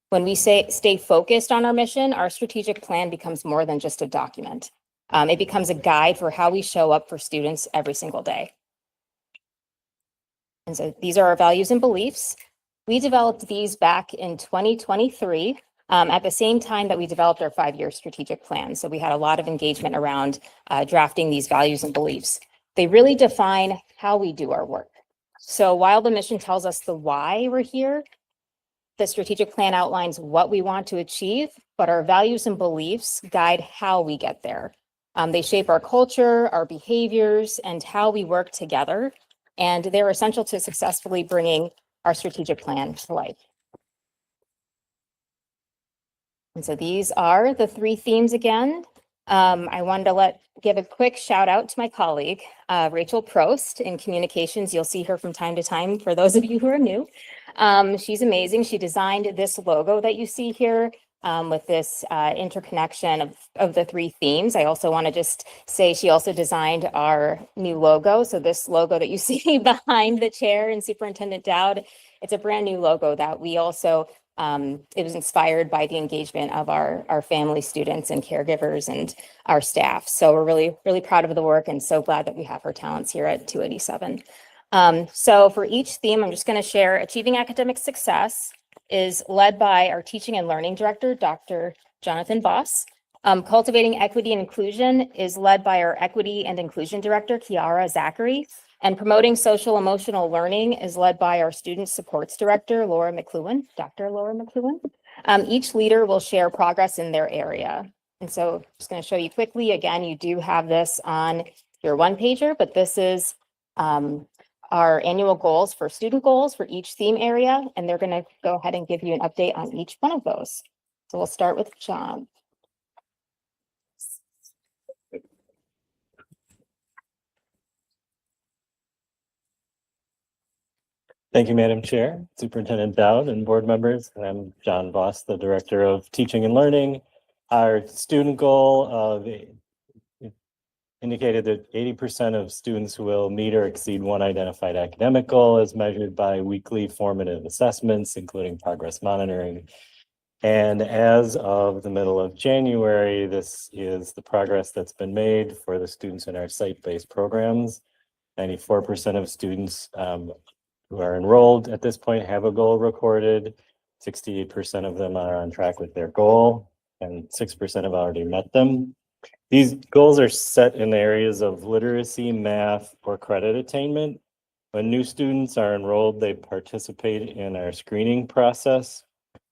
When we stay focused on our mission, our strategic plan becomes more than just a document. It becomes a guide for how we show up for students every single day. And so these are our values and beliefs. We developed these back in 2023 at the same time that we developed our 5-year strategic plan. So we had a lot of engagement around drafting these values and beliefs. They really define how we do our work. So while the mission tells us the why we're here, the strategic plan outlines what we want to achieve, but our values and beliefs guide how we get there. They shape our culture, our behaviors, and how we work together. And they're essential to successfully bringing our strategic plan to life. And so these are the 3 themes again. I wanted to give a quick shout out to my colleague, Rachel Prost in communications. You'll see her from time to time for those of you who are new. She's amazing. She designed this logo that you see here with this interconnection of the 3 themes. I also want to just say she also designed our new logo. So this logo that you see behind the chair in Superintendent Dowd, it's a brand new logo that we also it was inspired by the engagement of our family, students, and caregivers and our staff. So we're really, really proud of the work and so glad that we have her talents here at 287. So for each theme, I'm just going to share Achieving Academic Success is led by our Teaching and Learning Director, Dr. Jonathan Voss. Cultivating Equity and Inclusion is led by our Equity and Inclusion Director, Kiara Zachary. And Promoting Social Emotional Learning is led by our Student Supports Director, Laura McLuhan, Dr. Laura McLuhan. Each leader will share progress in their area. And so I'm just going to show you quickly. Again, you do have this on your 1-pager, but this is our annual goals for student goals for each theme area. And they're going to go ahead and give you an update on each one of those. So we'll start with John. Thank you, Madam Chair, Superintendent Dowd, and board members. I'm John Voss, the Director of Teaching and Learning. Our student goal of indicated that 80% of students will meet or exceed one identified academic goal as measured by weekly formative assessments, including progress monitoring. And as of the middle of January, this is the progress that's been made for the students in our site-based programs. 94% of students who are enrolled at this point have a goal recorded. 68% of them are on track with their goal, and 6% have already met them. These goals are set in areas of literacy, math, or credit attainment. When new students are enrolled, they participate in our screening process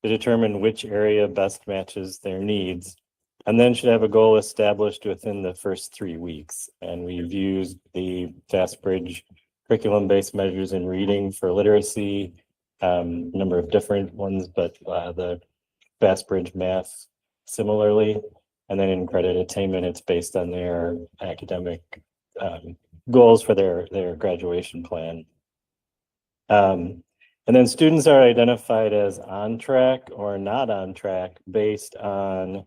to determine which area best matches their needs, and then should have a goal established within the first 3 weeks. And we've used the FastBridge curriculum-based measures in reading for literacy, number of different ones, but the FastBridge math similarly. And then in credit attainment, it's based on their academic goals for their graduation plan. And then students are identified as on track or not on track based on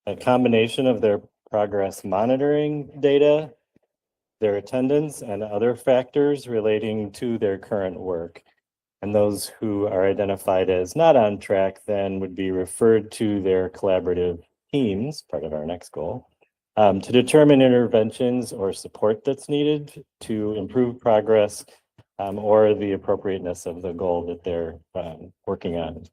a combination of their progress monitoring data, their attendance, and other factors relating to their current work. And those who are identified as not on track then would be referred to their collaborative teams, part of our next goal, to determine interventions or support that's needed to improve progress or the appropriateness of the goal that they're working on.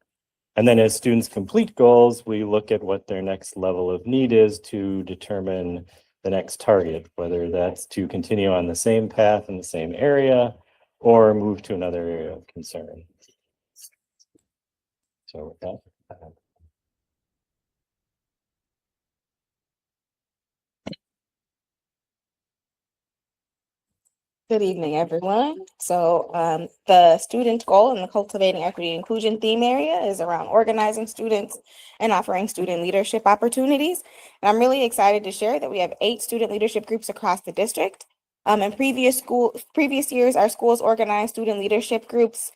And then as students complete goals, we look at what their next level of need is to determine the next target, whether that's to continue on the same path in the same area or move to another area of concern. So with that. Good evening, everyone. So the student goal in the Cultivating Equity and Inclusion theme area is around organizing students and offering student leadership opportunities. And I'm really excited to share that we have 8 student leadership groups across the district. In previous years, our schools organized student leadership groups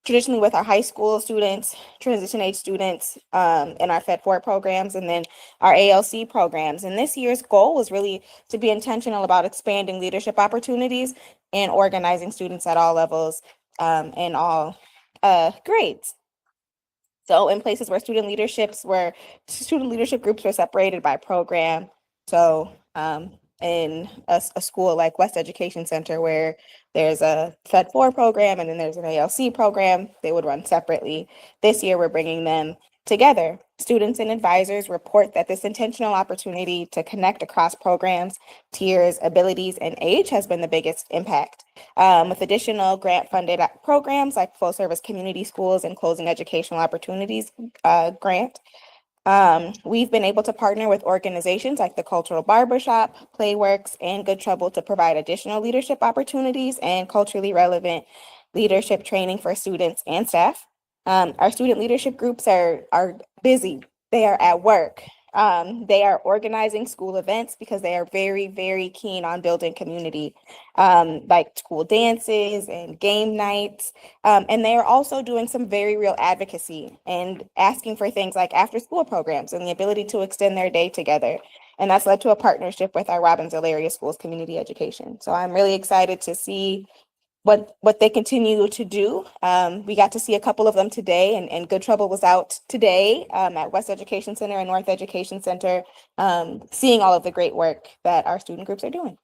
traditionally with our high school students, transition age students, in our Fed Forward programs, and then our ALC programs. And this year's goal was really to be intentional about expanding leadership opportunities and organizing students at all levels and all grades. So in places where student leadership groups were separated by program. So in a school like West Education Center, where there's a Fed 4 program and then there's an ALC program, they would run separately. This year, we're bringing them together. Students and advisors report that this intentional opportunity to connect across programs, tiers, abilities, and age has been the biggest impact. With additional grant-funded programs like full-service community schools and closing educational opportunities grant, we've been able to partner with organizations like the Cultural Barbershop, Playworks, and Good Trouble to provide additional leadership opportunities and culturally relevant leadership training for students and staff. Our student leadership groups are busy. They are at work. They are organizing school events because they are very, very keen on building community, like school dances and game nights. And they are also doing some very real advocacy and asking for things like after-school programs and the ability to extend their day together. And that's led to a partnership with our Robbinsville Area Schools Community Education. So I'm really excited to see what they continue to do. We got to see a couple of them today, and Good Trouble was out today at West Education Center and North Education Center, seeing all of the great work that our student groups are doing.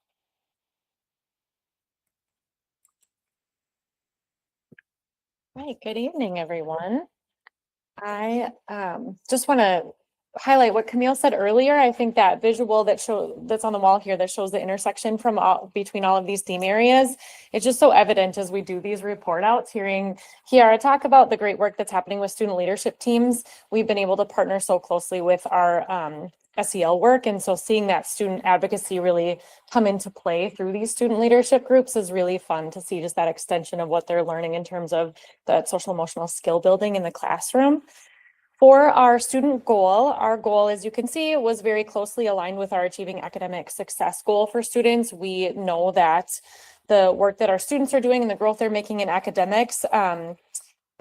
Right, good evening, everyone. I just want to highlight what Camille said earlier. I think that visual that's on the wall here that shows the intersection between all of these theme areas, it's just so evident as we do these report outs, hearing Kiara talk about the great work that's happening with student leadership teams. We've been able to partner so closely with our SEL work, and so seeing that student advocacy really come into play through these student leadership groups is really fun to see, just that extension of what they're learning in terms of that social emotional skill building in the classroom. For our student goal, our goal, as you can see, was very closely aligned with our achieving academic success goal for students. We know that the work that our students are doing and the growth they're making in academics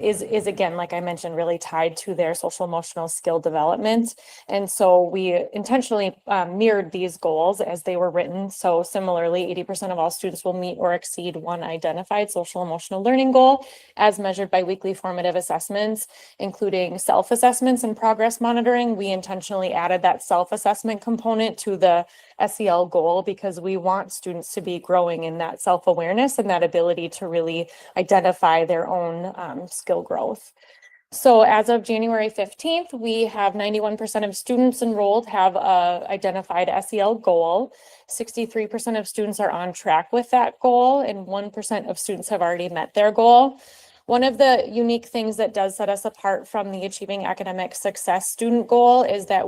is again, like I mentioned, really tied to their social emotional skill development. And so we intentionally mirrored these goals as they were written. So similarly, 80% of all students will meet or exceed one identified social emotional learning goal as measured by weekly formative assessments, including self-assessments and progress monitoring. We intentionally added that self-assessment component to the SEL goal because we want students to be growing in that self-awareness and that ability to really identify their own skill growth. So as of January 15th, we have 91% of students enrolled have a identified SEL goal. 63% of students are on track with that goal, and 1% of students have already met their goal. One of the unique things that does set us apart from the Achieving Academic Success student goal is that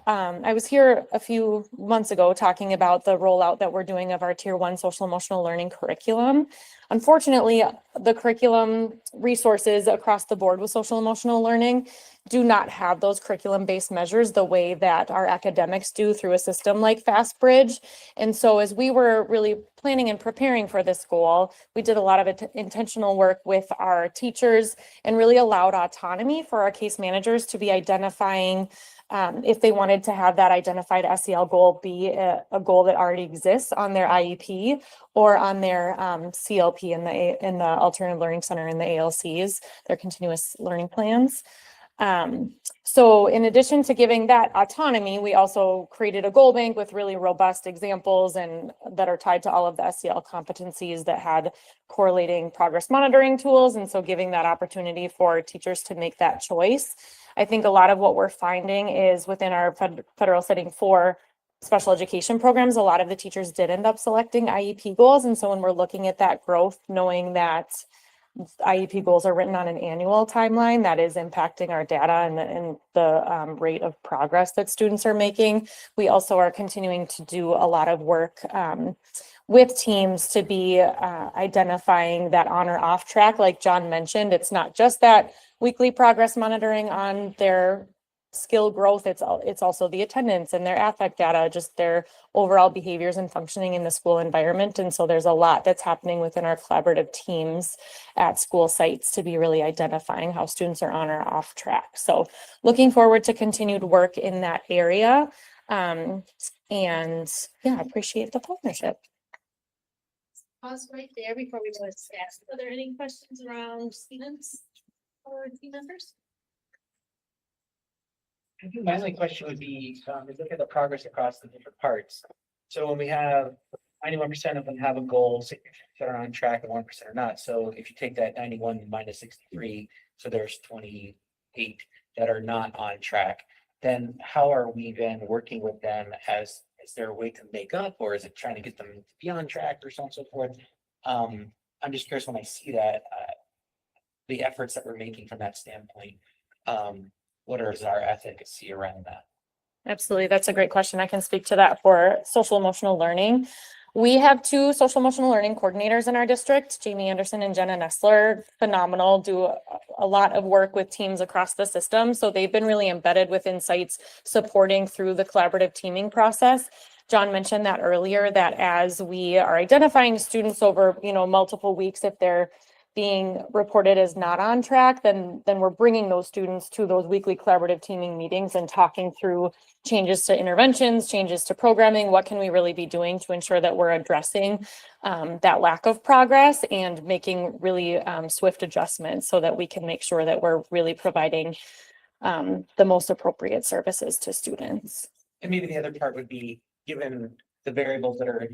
I was here a few months ago talking about the rollout that we're doing of our Tier 1 social emotional learning curriculum. Unfortunately, the curriculum resources across the board with social emotional learning do not have those curriculum-based measures the way that our academics do through a system like FastBridge. And so as we were really planning and preparing for this goal, we did a lot of intentional work with our teachers and really allowed autonomy for our case managers to be identifying if they wanted to have that identified SEL goal be a goal that already exists on their IEP or on their CLP in the Alternative Learning Center in the ALCs, their continuous learning plans. So in addition to giving that autonomy, we also created a goal bank with really robust examples and that are tied to all of the SEL competencies that had correlating progress monitoring tools. And so giving that opportunity for teachers to make that choice. I think a lot of what we're finding is within our federal setting for special education programs, a lot of the teachers did end up selecting IEP goals. And so when we're looking at that growth, knowing that IEP goals are written on an annual timeline, that is impacting our data and the rate of progress that students are making. We also are continuing to do a lot of work with teams to be identifying that on or off track. Like John mentioned, it's not just that weekly progress monitoring on their skill growth, it's also the attendance and their affect data, just their overall behaviors and functioning in the school environment. And so there's a lot that's happening within our collaborative teams at school sites to be really identifying how students are on or off track. So looking forward to continued work in that area. And yeah, I appreciate the partnership. Pause right there before we go to staff. Are there any questions around students or team members? I think my only question would be, look at the progress across the different parts. So when we have 91% of them have a goal, 60% are on track and 1% are not. So if you take that 91 minus 63, so there's 28 that are not on track, then how are we then working with them is there a way to make up, or is it trying to get them to be on track or so on and so forth? I'm just curious when I see that, the efforts that we're making from that standpoint, what is our efficacy around that? Absolutely. That's a great question. I can speak to that for social emotional learning. We have two social emotional learning coordinators in our district, Jamie Anderson and Jenna Nestler. Phenomenal, do a lot of work with teams across the system. So they've been really embedded with Insights, supporting through the collaborative teaming process. John mentioned that earlier, that as we are identifying students over, multiple weeks, if they're being reported as not on track, then we're bringing those students to those weekly collaborative teaming meetings and talking through changes to interventions, changes to programming. What can we really be doing to ensure that we're addressing that lack of progress and making really swift adjustments so that we can make sure that we're really providing the most appropriate services to students. And maybe the other part would be, given the variables that are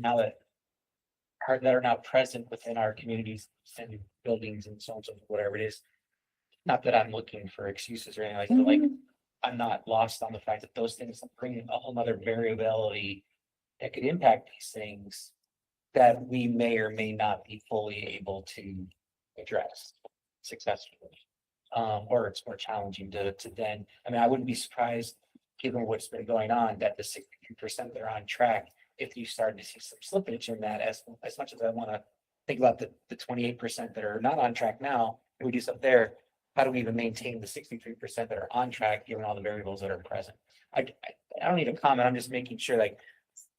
now present within our communities and buildings and so on, so whatever it is. Not that I'm looking for excuses or anything like that, but like, I'm not lost on the fact that those things bring a whole nother variability that could impact these things that we may or may not be fully able to address successfully. Or it's more challenging to then, I wouldn't be surprised, given what's been going on, that the 62% that are on track, if you start to see some slippage in that, as much as I want to think about the 28% that are not on track now, and we do stuff there, how do we even maintain the 63% that are on track, given all the variables that are present? I don't need a comment. I'm just making sure, like,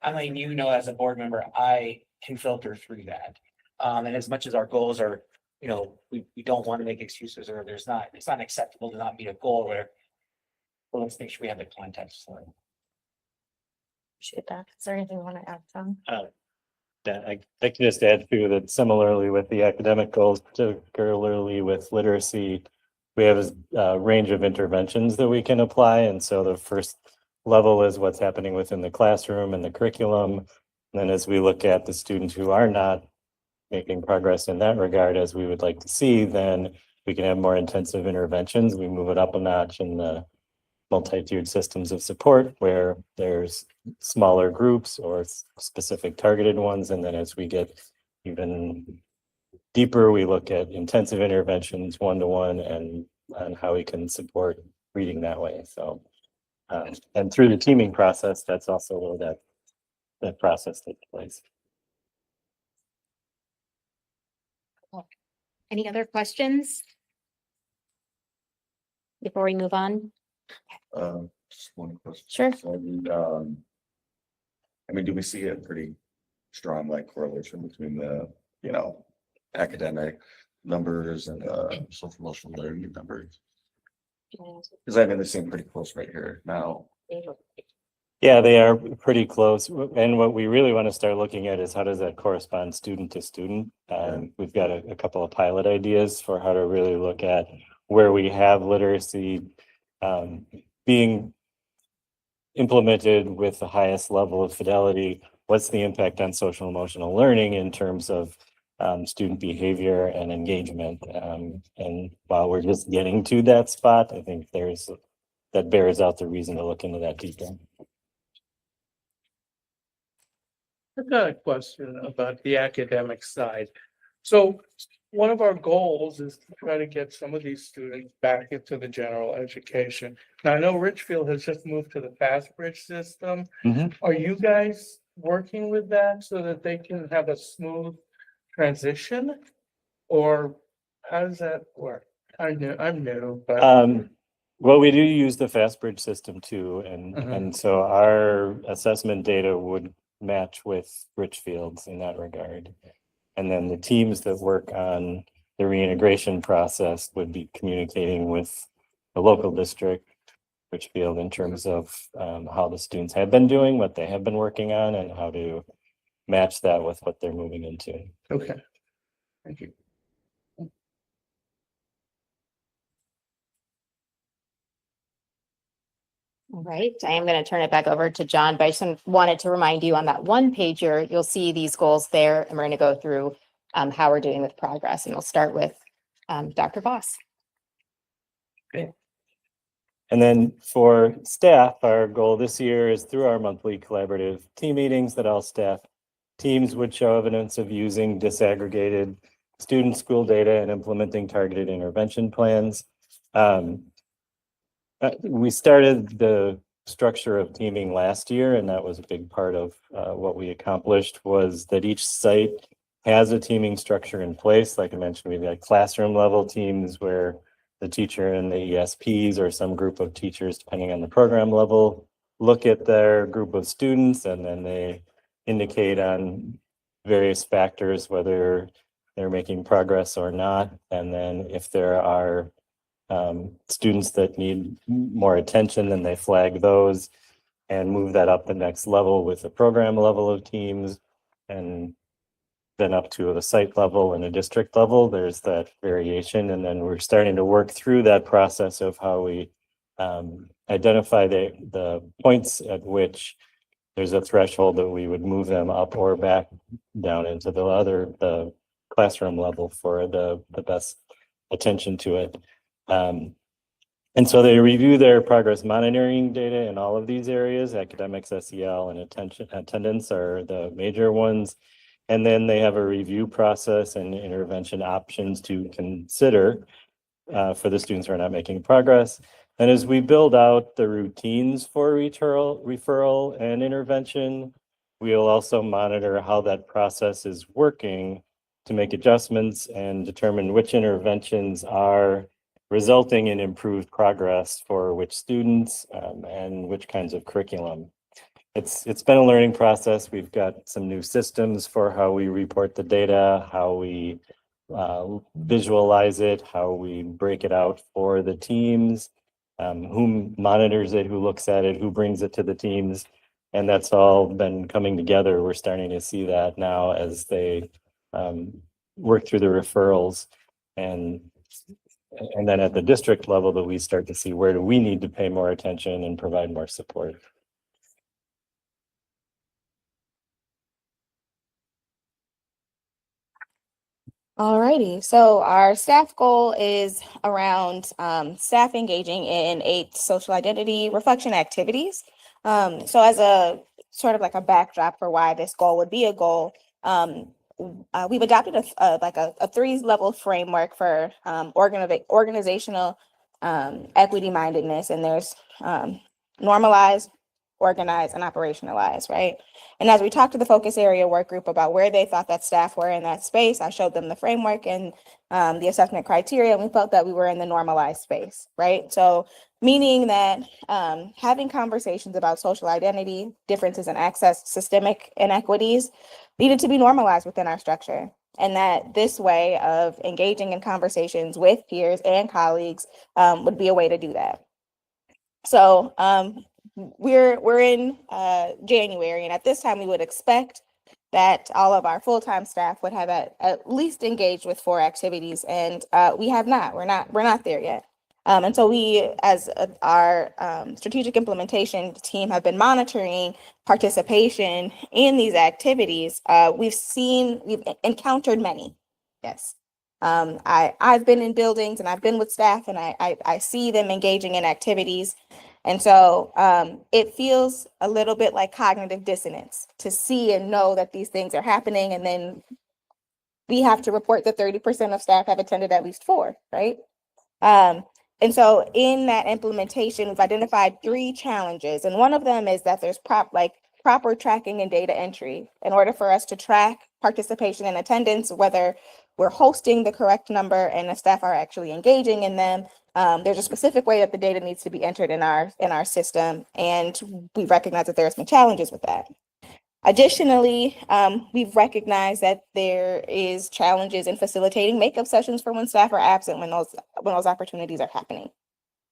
as a board member, I can filter through that. And as much as our goals are, we don't want to make excuses, or it's not acceptable to not meet a goal, or whatever. Well, let's make sure we have the context for it. Appreciate that. Is there anything you want to add, Tom? I can just add to that, similarly with the academic goals, particularly with literacy, we have a range of interventions that we can apply. And so the first level is what's happening within the classroom and the curriculum. And then as we look at the students who are not making progress in that regard, as we would like to see, then we can have more intensive interventions. We move it up a notch in the multi-tiered systems of support, where there's smaller groups or specific targeted ones. And then as we get even deeper, we look at intensive interventions, one-to-one, and how we can support reading that way. So, and through the teaming process, that's also where that process takes place. Any other questions before we move on? Just one question. Sure. So, do we see a pretty strong correlation between the, academic numbers and social emotional learning numbers? Because they seem pretty close right here now. Yeah, they are pretty close. And what we really want to start looking at is how does that correspond student to student? We've got a couple of pilot ideas for how to really look at where we have literacy being implemented with the highest level of fidelity. What's the impact on social emotional learning in terms of student behavior and engagement? And while we're just getting to that spot, I think that bears out the reason to look into that deeper. I've got a question about the academic side. So one of our goals is to try to get some of these students back into the general education. Now, I know Richfield has just moved to the FastBridge system. Are you guys working with that so that they can have a smooth transition? Or how does that work? I'm new, but. Well, we do use the FastBridge system too. And so our assessment data would match with Richfield's in that regard. And then the teams that work on the reintegration process would be communicating with the local district, Richfield, in terms of how the students have been doing, what they have been working on, and how to match that with what they're moving into. Okay, thank you. All right, I am going to turn it back over to John, but I just wanted to remind you on that one pager, you'll see these goals there, and we're going to go through how we're doing with progress, and we'll start with Dr. Voss. Okay. And then for staff, our goal this year is through our monthly collaborative team meetings that all staff teams would show evidence of using disaggregated student school data and implementing targeted intervention plans. We started the structure of teaming last year, and that was a big part of what we accomplished, was that each site has a teaming structure in place. Like I mentioned, we've got classroom level teams where the teacher and the ESPs or some group of teachers, depending on the program level, look at their group of students, and then they indicate on various factors whether they're making progress or not. And then if there are students that need more attention, then they flag those and move that up the next level with the program level of teams, and then up to the site level and a district level. There's that variation. And then we're starting to work through that process of how we identify the points at which there's a threshold that we would move them up or back down into the classroom level for the best attention to it. And so they review their progress monitoring data in all of these areas. Academics, SEL, and attendance are the major ones. And then they have a review process and intervention options to consider for the students who are not making progress. And as we build out the routines for referral and intervention, we'll also monitor how that process is working to make adjustments and determine which interventions are resulting in improved progress for which students and which kinds of curriculum. It's been a learning process. We've got some new systems for how we report the data, how we visualize it, how we break it out for the teams, who monitors it, who looks at it, who brings it to the teams. And that's all been coming together. We're starting to see that now as they work through the referrals, and then at the district level that we start to see where do we need to pay more attention and provide more support. Alrighty, so our staff goal is around staff engaging in 8 social identity reflection activities. So as a sort of like a backdrop for why this goal would be a goal, we've adopted a 3-level framework for organizational equity mindedness, and there's normalize, organize, and operationalize, right? And as we talked to the focus area work group about where they thought that staff were in that space, I showed them the framework and the assessment criteria, and we felt that we were in the normalized space, right? So meaning that having conversations about social identity, differences in access, systemic inequities needed to be normalized within our structure. And that this way of engaging in conversations with peers and colleagues would be a way to do that. So we're in January, and at this time we would expect that all of our full-time staff would have at least engaged with 4 activities, and we have not. We're not there yet. And so we, as our strategic implementation team, have been monitoring participation in these activities. We've encountered many. Yes. I've been in buildings and I've been with staff, and I see them engaging in activities. And so it feels a little bit like cognitive dissonance to see and know that these things are happening, and then we have to report that 30% of staff have attended at least 4, right? And so in that implementation, we've identified 3 challenges, and one of them is that there's proper tracking and data entry in order for us to track participation and attendance, whether we're hosting the correct number and the staff are actually engaging in them. There's a specific way that the data needs to be entered in our system, and we recognize that there are some challenges with that. Additionally, we've recognized that there is challenges in facilitating makeup sessions for when staff are absent when those opportunities are happening,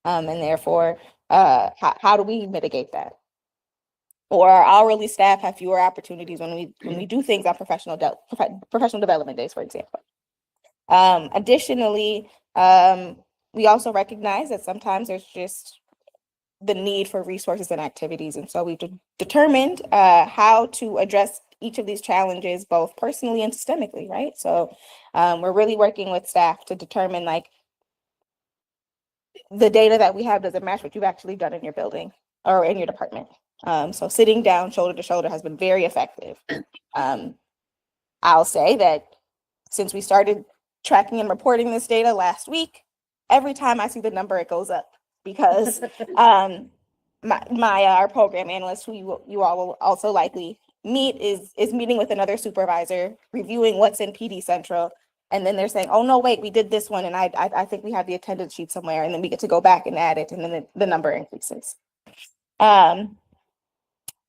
and therefore, how do we mitigate that? Or our hourly staff have fewer opportunities when we do things on professional development days, for example. Additionally, we also recognize that sometimes there's just the need for resources and activities. And so we've determined how to address each of these challenges, both personally and systemically, right? So we're really working with staff to determine the data that we have doesn't match what you've actually done in your building or in your department. So sitting down shoulder to shoulder has been very effective. I'll say that since we started tracking and reporting this data last week, every time I see the number, it goes up because our program analyst, who you all will also likely meet, is meeting with another supervisor, reviewing what's in PD Central. And then they're saying, oh, no, wait, we did this one. And I think we have the attendance sheet somewhere. And then we get to go back and add it. And then the number increases.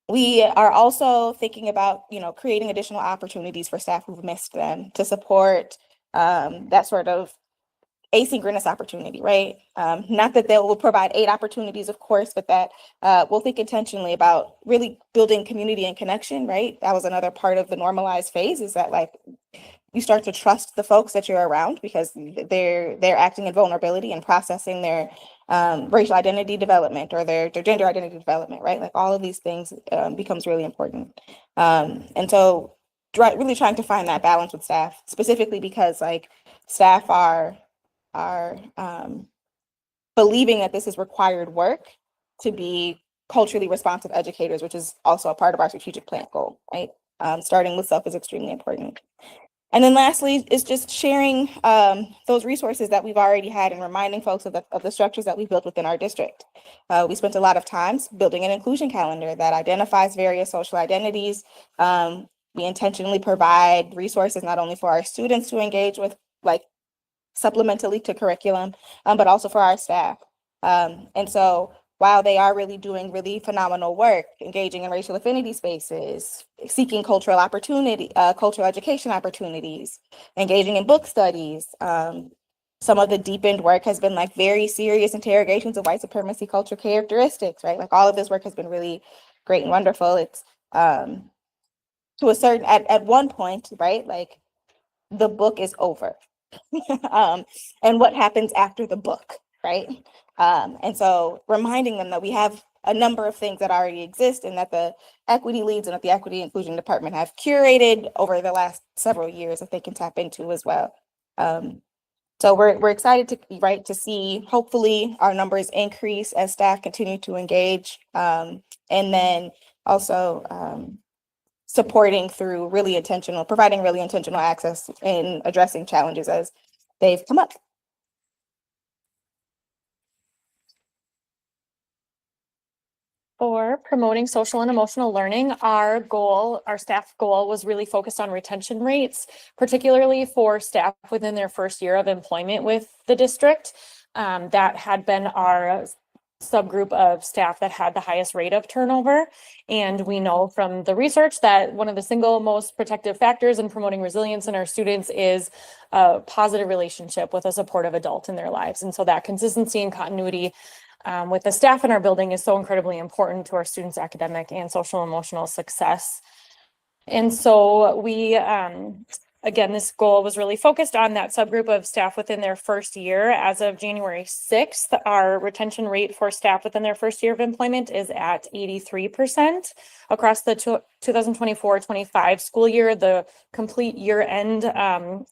We are also thinking about, creating additional opportunities for staff who've missed them to support that sort of asynchronous opportunity, right? Not that they will provide 8 opportunities, of course, but that we'll think intentionally about really building community and connection, right? That was another part of the normalized phase, is that like you start to trust the folks that you're around because they're acting in vulnerability and processing their racial identity development or their gender identity development, right? Like all of these things becomes really important. And so really trying to find that balance with staff, specifically because like staff are believing that this is required work to be culturally responsive educators, which is also a part of our strategic plan goal, right? Starting with self is extremely important. And then lastly is just sharing those resources that we've already had and reminding folks of the structures that we've built within our district. We spent a lot of time building an inclusion calendar that identifies various social identities. We intentionally provide resources not only for our students to engage with, like supplementally to curriculum, but also for our staff. And so while they are really doing really phenomenal work, engaging in racial affinity spaces, seeking cultural education opportunities, engaging in book studies, some of the deepened work has been like very serious interrogations of white supremacy cultural characteristics, right? Like all of this work has been really great and wonderful. It's to a certain, at one point, right? Like the book is over. And what happens after the book, right? And so reminding them that we have a number of things that already exist and that the equity leads and that the equity inclusion department have curated over the last several years that they can tap into as well. So we're excited to see hopefully our numbers increase as staff continue to engage, and then also supporting through providing really intentional access in addressing challenges as they've come up. For promoting social and emotional learning, our staff goal was really focused on retention rates, particularly for staff within their first year of employment with the district. That had been our subgroup of staff that had the highest rate of turnover. And we know from the research that one of the single most protective factors in promoting resilience in our students is a positive relationship with a supportive adult in their lives. And so that consistency and continuity with the staff in our building is so incredibly important to our students' academic and social emotional success. And so we, again, this goal was really focused on that subgroup of staff within their first year. As of January 6th, our retention rate for staff within their first year of employment is at 83%. Across the 2024-25 school year, the complete year-end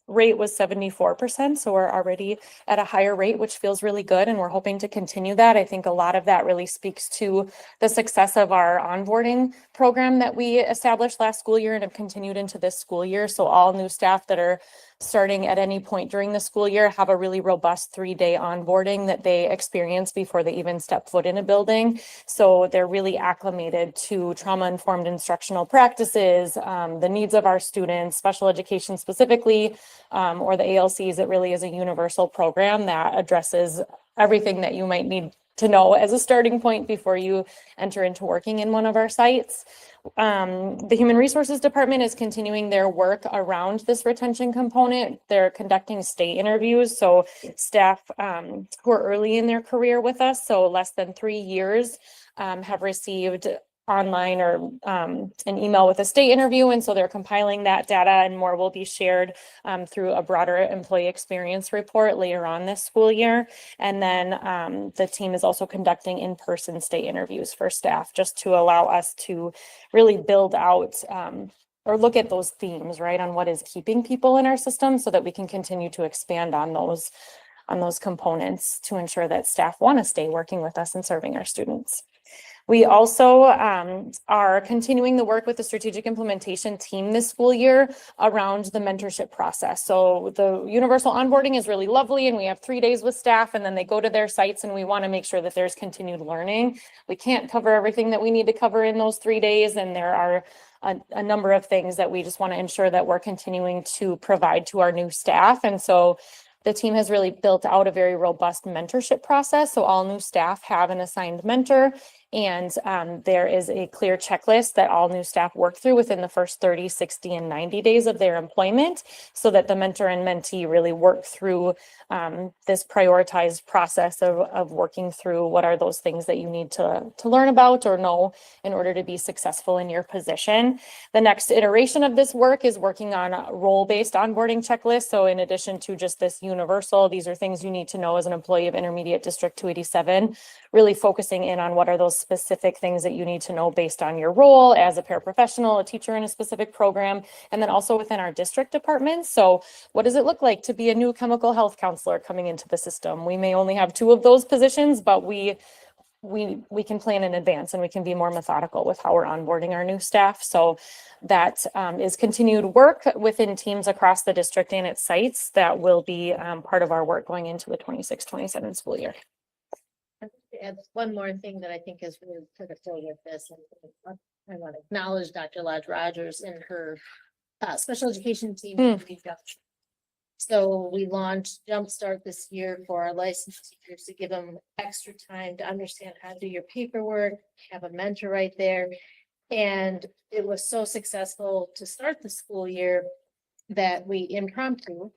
rate was 74%. So we're already at a higher rate, which feels really good. And we're hoping to continue that. I think a lot of that really speaks to the success of our onboarding program that we established last school year and have continued into this school year. So all new staff that are starting at any point during the school year have a really robust 3-day onboarding that they experience before they even step foot in a building. So they're really acclimated to trauma-informed instructional practices, the needs of our students, special education specifically, or the ALCs. It really is a universal program that addresses everything that you might need to know as a starting point before you enter into working in one of our sites. The Human Resources Department is continuing their work around this retention component. They're conducting state interviews. So staff who are early in their career with us, so less than 3 years, have received online or an email with a state interview. And so they're compiling that data, and more will be shared through a broader employee experience report later on this school year. And then the team is also conducting in-person state interviews for staff, just to allow us to really build out or look at those themes, right, on what is keeping people in our system so that we can continue to expand on those on those components to ensure that staff want to stay working with us and serving our students. We also are continuing the work with the strategic implementation team this school year around the mentorship process. So the universal onboarding is really lovely, and we have 3 days with staff, and then they go to their sites, and we want to make sure that there's continued learning. We can't cover everything that we need to cover in those 3 days, and there are a number of things that we just want to ensure that we're continuing to provide to our new staff. And so the team has really built out a very robust mentorship process. So all new staff have an assigned mentor, and there is a clear checklist that all new staff work through within the first 30, 60, and 90 days of their employment, so that the mentor and mentee really work through this prioritized process of working through what are those things that you need to learn about or know in order to be successful in your position. The next iteration of this work is working on a role-based onboarding checklist. So in addition to just this universal, these are things you need to know as an employee of Intermediate District 287, really focusing in on what are those specific things that you need to know based on your role as a paraprofessional, a teacher in a specific program, and then also within our district departments. So what does it look like to be a new chemical health counselor coming into the system? We may only have 2 of those positions, but we can plan in advance, and we can be more methodical with how we're onboarding our new staff. So that is continued work within teams across the district and its sites that will be part of our work going into the 26-27 school year. Add one more thing that I think is really critical with this, and I want to acknowledge Dr. Lodge Rogers and her special education team. So we launched Jumpstart this year for our licensed teachers to give them extra time to understand how to do your paperwork, have a mentor right there. And it was so successful to start the school year that we impromptu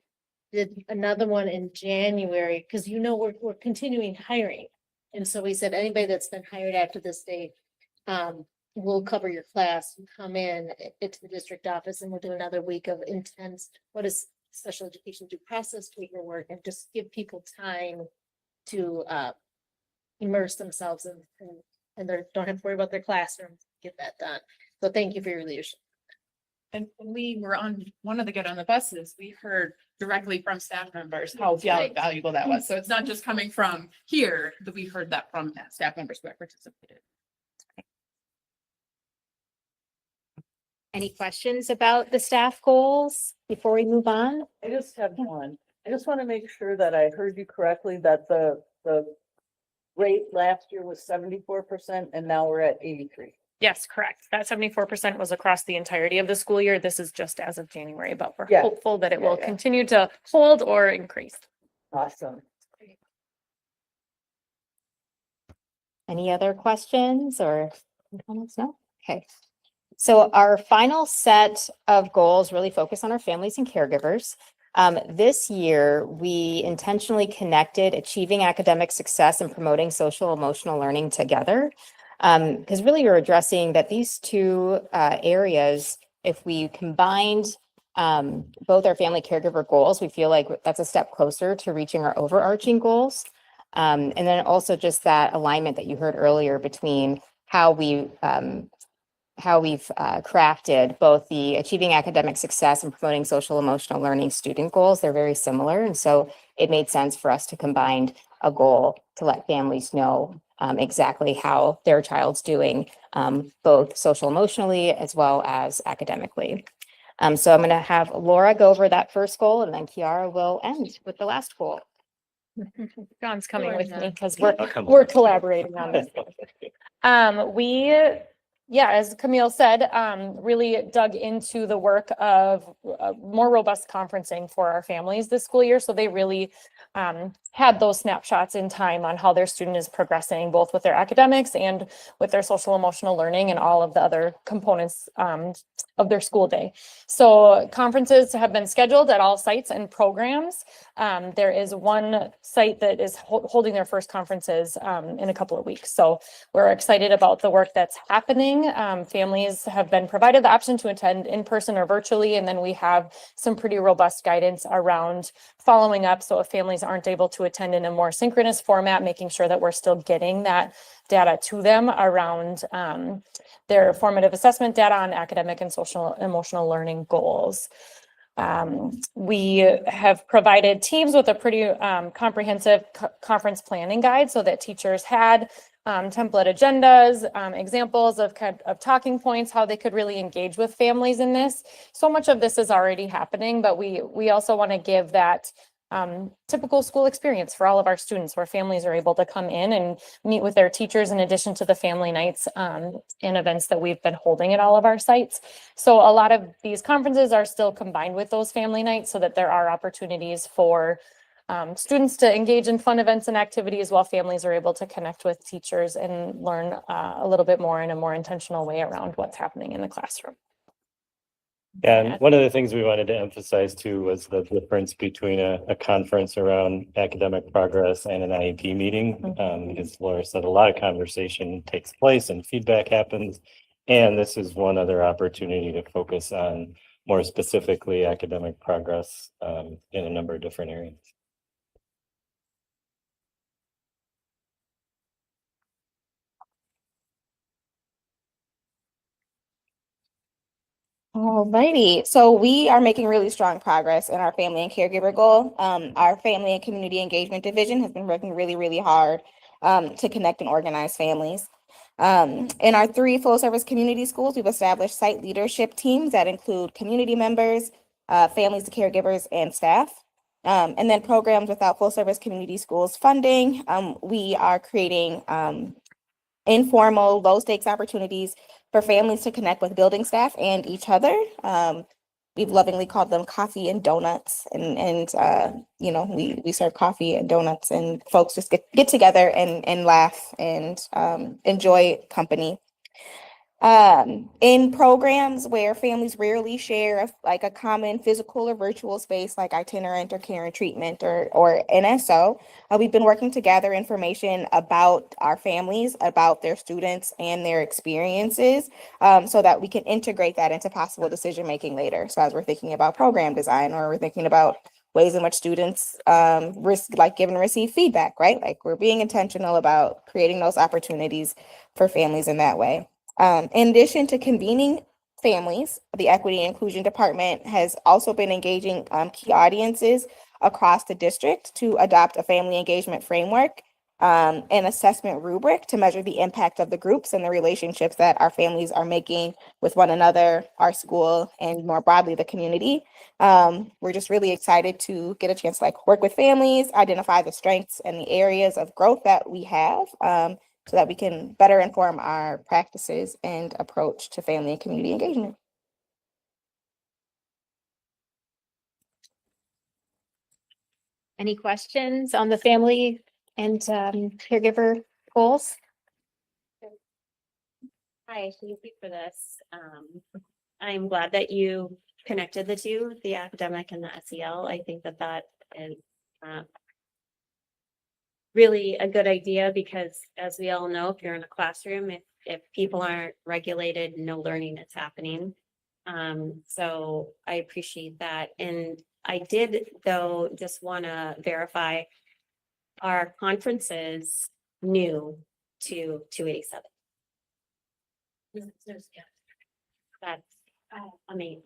did another one in January, because we're continuing hiring. And so we said, anybody that's been hired after this date, we'll cover your class and come in to the district office, and we'll do another week of intense, what is special education due process paperwork, and just give people time to immerse themselves and they don't have to worry about their classroom, get that done. So thank you for your leadership. And when we were on one of the Get on the Buses, we heard directly from staff members how valuable that was. So it's not just coming from here, that we heard that from staff members who have participated. Any questions about the staff goals before we move on? I just have one. I just want to make sure that I heard you correctly, that the rate last year was 74% and now we're at 83. Yes, correct. That 74% was across the entirety of the school year. This is just as of January, but we're Yeah. hopeful that it will Yeah. continue to hold or increase. Awesome. Any other questions or comments? No? Okay. So our final set of goals really focus on our families and caregivers. This year, we intentionally connected achieving academic success and promoting social emotional learning together. Because really you're addressing that these 2 areas, if we combined both our family caregiver goals, we feel like that's a step closer to reaching our overarching goals. And then also just that alignment that you heard earlier between how we've crafted both the achieving academic success and promoting social emotional learning student goals. They're very similar. And so it made sense for us to combine a goal to let families know exactly how their child's doing, both social emotionally as well as academically. So I'm going to have Laura go over that first goal, and then Kiara will end with the last goal. John's coming Sure, with John. me because I'll come we're along. collaborating on this. As Camille said, really dug into the work of more robust conferencing for our families this school year. So they really had those snapshots in time on how their student is progressing, both with their academics and with their social emotional learning and all of the other components of their school day. So conferences have been scheduled at all sites and programs. There is one site that is holding their first conferences in a couple of weeks. So we're excited about the work that's happening. Families have been provided the option to attend in person or virtually, and then we have some pretty robust guidance around following up. So if families aren't able to attend in a more synchronous format, making sure that we're still getting that data to them around their formative assessment data on academic and social emotional learning goals. We have provided teams with a pretty comprehensive conference planning guide so that teachers had template agendas, examples of talking points, how they could really engage with families in this. So much of this is already happening, but we also want to give that typical school experience for all of our students where families are able to come in and meet with their teachers in addition to the family nights and events that we've been holding at all of our sites. So a lot of these conferences are still combined with those family nights so that there are opportunities for students to engage in fun events and activities while families are able to connect with teachers and learn a little bit more in a more intentional way around what's happening in the classroom. And one of the things we wanted to emphasize too was the difference between a conference around academic progress and an IEP meeting. Because Laura said a lot of conversation takes place and feedback happens. And this is one other opportunity to focus on more specifically academic progress in a number of different areas. Alrighty, so we are making really strong progress in our family and caregiver goal. Our family and community engagement division has been working really hard to connect and organize families. In our 3 full-service community schools, we've established site leadership teams that include community members, families, caregivers, and staff. And then programs without full-service community schools funding. We are creating informal, low-stakes opportunities for families to connect with building staff and each other. We've lovingly called them coffee and donuts, and you know, we serve coffee and donuts, and folks just get together and laugh and enjoy company. In programs where families rarely share like a common physical or virtual space like itinerant or care and treatment or NSO, we've been working to gather information about our families, about their students and their experiences, so that we can integrate that into possible decision making later. So as we're thinking about program design, or we're thinking about ways in which students give and receive feedback, right? Like we're being intentional about creating those opportunities for families in that way. In addition to convening families, the Equity and Inclusion Department has also been engaging key audiences across the district to adopt a family engagement framework, an assessment rubric to measure the impact of the groups and the relationships that our families are making with one another, our school, and more broadly, the community. We're just really excited to get a chance to work with families, identify the strengths and the areas of growth that we have, so that we can better inform our practices and approach to family and community engagement. Any questions on the family and caregiver goals? Hi, thank you for this. I'm glad that you connected the two, the academic and the SEL. I think that is really a good idea, because as we all know, if you're in a classroom, if people aren't regulated, no learning is happening. So I appreciate that. And I did, though, just want to verify our conferences new to 287. That's amazing.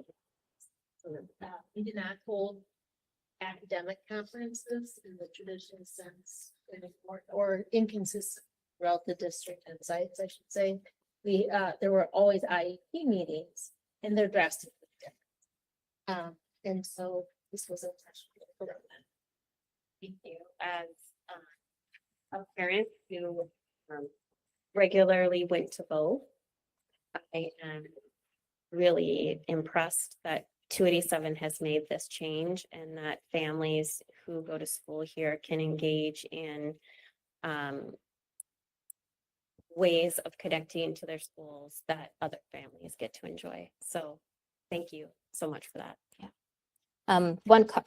We do not hold academic conferences in the traditional sense anymore, or inconsistent throughout the district and sites, I should say. There were always IEP meetings, and they're drastically different. And so this was intentional for that. Thank you. As a parent who regularly went to both, I am really impressed that 287 has made this change, and that families who go to school here can engage in ways of connecting to their schools that other families get to enjoy. So thank you so much for that.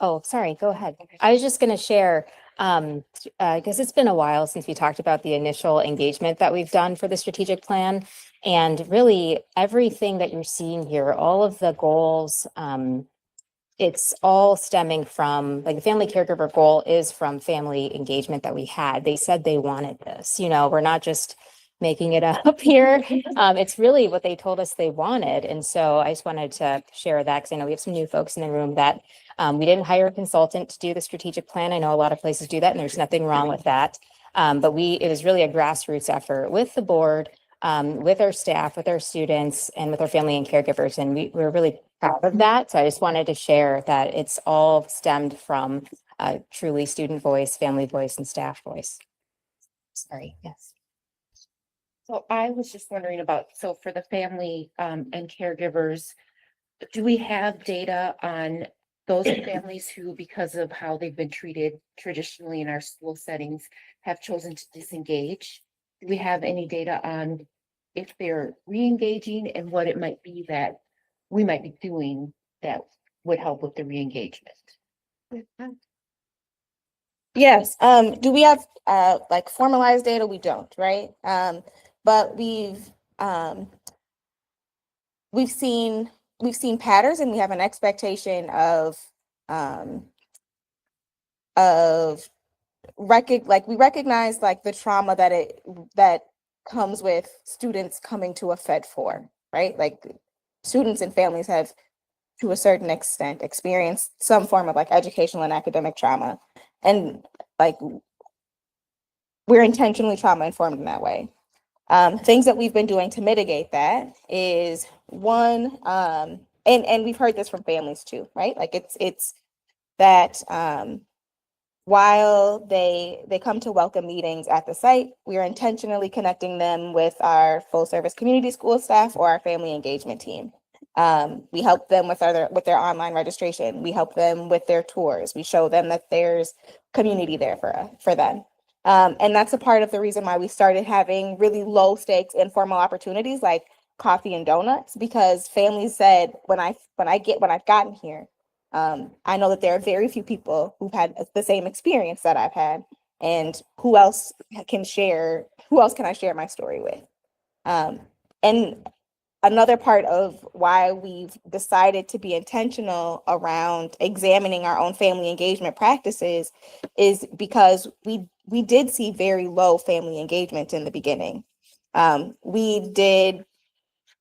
Oh, sorry, go ahead. I was just going to share, because it's been a while since we talked about the initial engagement that we've done for the strategic plan. And really everything that you're seeing here, all of the goals, it's all stemming from, like, the family caregiver goal is from family engagement that we had. They said they wanted this, we're not just making it up here. It's really what they told us they wanted. And so I just wanted to share that because I know we have some new folks in the room that we didn't hire a consultant to do the strategic plan. I know a lot of places do that and there's nothing wrong with that. But it was really a grassroots effort with the board, with our staff, with our students, and with our family and caregivers. And we're really proud of that. So I just wanted to share that it's all stemmed from truly student voice, family voice, and staff voice. Sorry, yes. So I was just wondering about, so for the family and caregivers, do we have data on those families who, because of how they've been treated traditionally in our school settings, have chosen to disengage? Do we have any data on if they're re-engaging and what it might be that we might be doing that would help with the re-engagement? Yes, do we have like formalized data? We don't, right? But we've seen patterns and we have an expectation of we recognize like the trauma that comes with students coming to a Fed 4, right? Like students and families have to a certain extent experienced some form of like educational and academic trauma. And like we're intentionally trauma informed in that way. Things that we've been doing to mitigate that is one, and we've heard this from families too, right? Like it's that while they come to welcome meetings at the site, we are intentionally connecting them with our full service community school staff or our family engagement team. We help them with their online registration. We help them with their tours. We show them that there's community there for them. And that's a part of the reason why we started having really low stakes informal opportunities like coffee and donuts, because families said, when I've gotten here, I know that there are very few people who've had the same experience that I've had, and who else can I share my story with? And another part of why we've decided to be intentional around examining our own family engagement practices is because we did see very low family engagement in the beginning.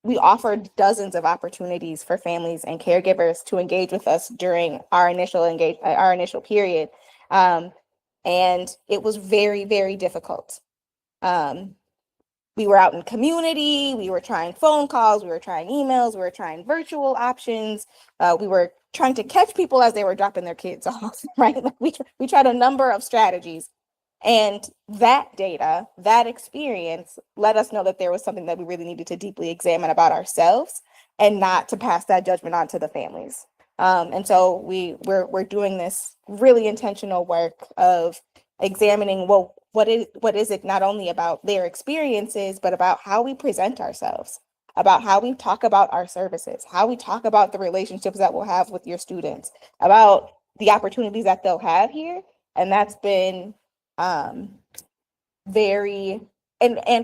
We offered dozens of opportunities for families and caregivers to engage with us during our initial period. And it was very, very difficult. We were out in community, we were trying phone calls, we were trying emails, we were trying virtual options. We were trying to catch people as they were dropping their kids off, right? We tried a number of strategies. And that data, that experience let us know that there was something that we really needed to deeply examine about ourselves and not to pass that judgment on to the families. And so we're doing this really intentional work of examining, well, what is it not only about their experiences, but about how we present ourselves, about how we talk about our services, how we talk about the relationships that we'll have with your students, about the opportunities that they'll have here. And that's been and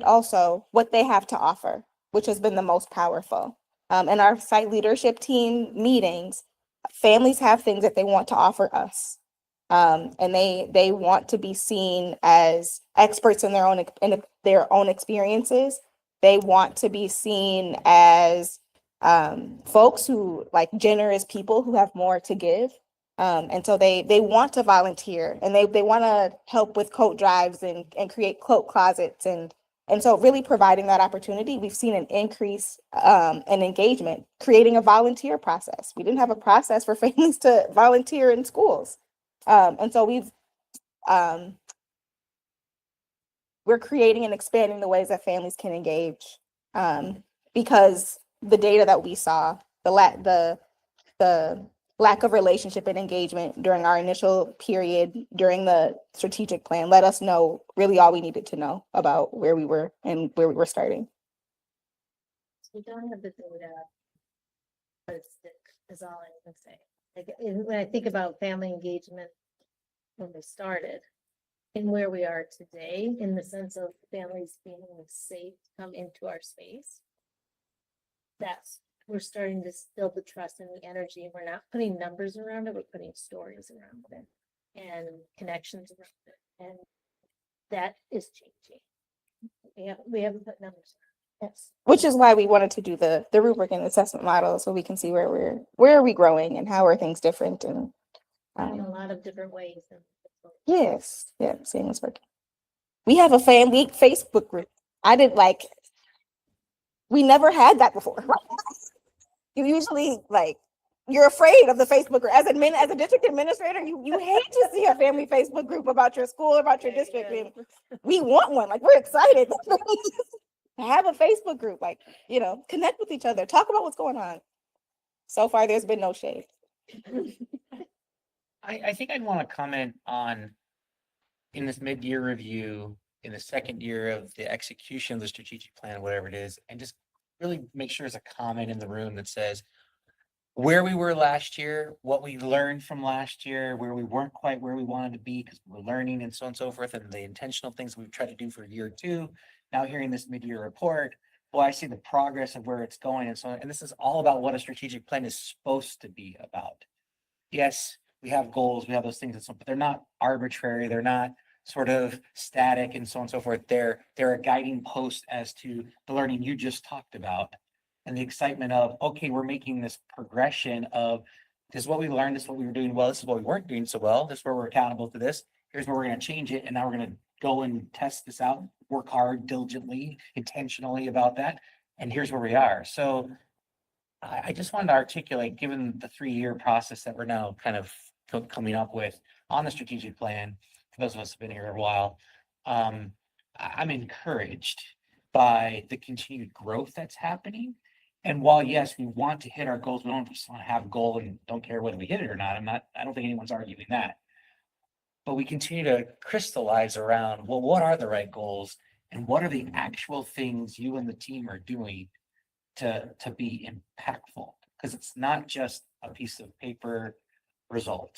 also what they have to offer, which has been the most powerful. In our site leadership team meetings, families have things that they want to offer us. And they want to be seen as experts in their own experiences. They want to be seen as folks who like generous people who have more to give. And so they want to volunteer and they want to help with coat drives and create coat closets. And so really providing that opportunity, we've seen an increase in engagement, creating a volunteer process. We didn't have a process for families to volunteer in schools. And so we're creating and expanding the ways that families can engage because the data that we saw, the lack of relationship and engagement during our initial period during the strategic plan let us know really all we needed to know about where we were and where we were starting. We don't have the data, but it's is all I can say. Like when I think about family engagement when we started and where we are today, in the sense of families being safe to come into our space, we're starting to build the trust and the energy. And we're not putting numbers around it, we're putting stories around it and connections around it. And that is changing. We haven't put numbers. Yes. Which is why we wanted to do the rubric and assessment model, so we can see where are we growing and how are things different and. In a lot of different ways. Yes, yeah, seeing what's working. We have a family Facebook group. I did like, we never had that before. You usually like, you're afraid of the Facebook group. As a district administrator, you hate to see a family Facebook group about your school, about your district. And we want one, like we're excited to have a Facebook group, like, connect with each other, talk about what's going on. So far, there's been no shade. I think I'd want to comment on, in this mid-year review, in the second year of the execution of the strategic plan, whatever it is, and just really make sure there's a comment in the room that says where we were last year, what we learned from last year, where we weren't quite where we wanted to be because we're learning and so on and so forth, and the intentional things we've tried to do for year two. Now hearing this mid-year report, well, I see the progress of where it's going and so on. And this is all about what a strategic plan is supposed to be about. Yes, we have goals, we have those things and so, but they're not arbitrary, they're not sort of static and so on and so forth. They're a guiding post as to the learning you just talked about. And the excitement of, okay, we're making this progression of this is what we learned, this is what we were doing well, this is what we weren't doing so well, this is where we're accountable to this, here's where we're gonna change it, and now we're gonna go and test this out, work hard, diligently, intentionally about that, and here's where we are. So I just wanted to articulate, given the 3-year process that we're now kind of coming up with on the strategic plan, for those of us who've been here a while, I'm encouraged by the continued growth that's happening. And while, yes, we want to hit our goals, we don't just want to have a goal and don't care whether we hit it or not. I don't think anyone's arguing that. But we continue to crystallize around, well, what are the right goals and what are the actual things you and the team are doing to be impactful? Because it's not just a piece of paper result.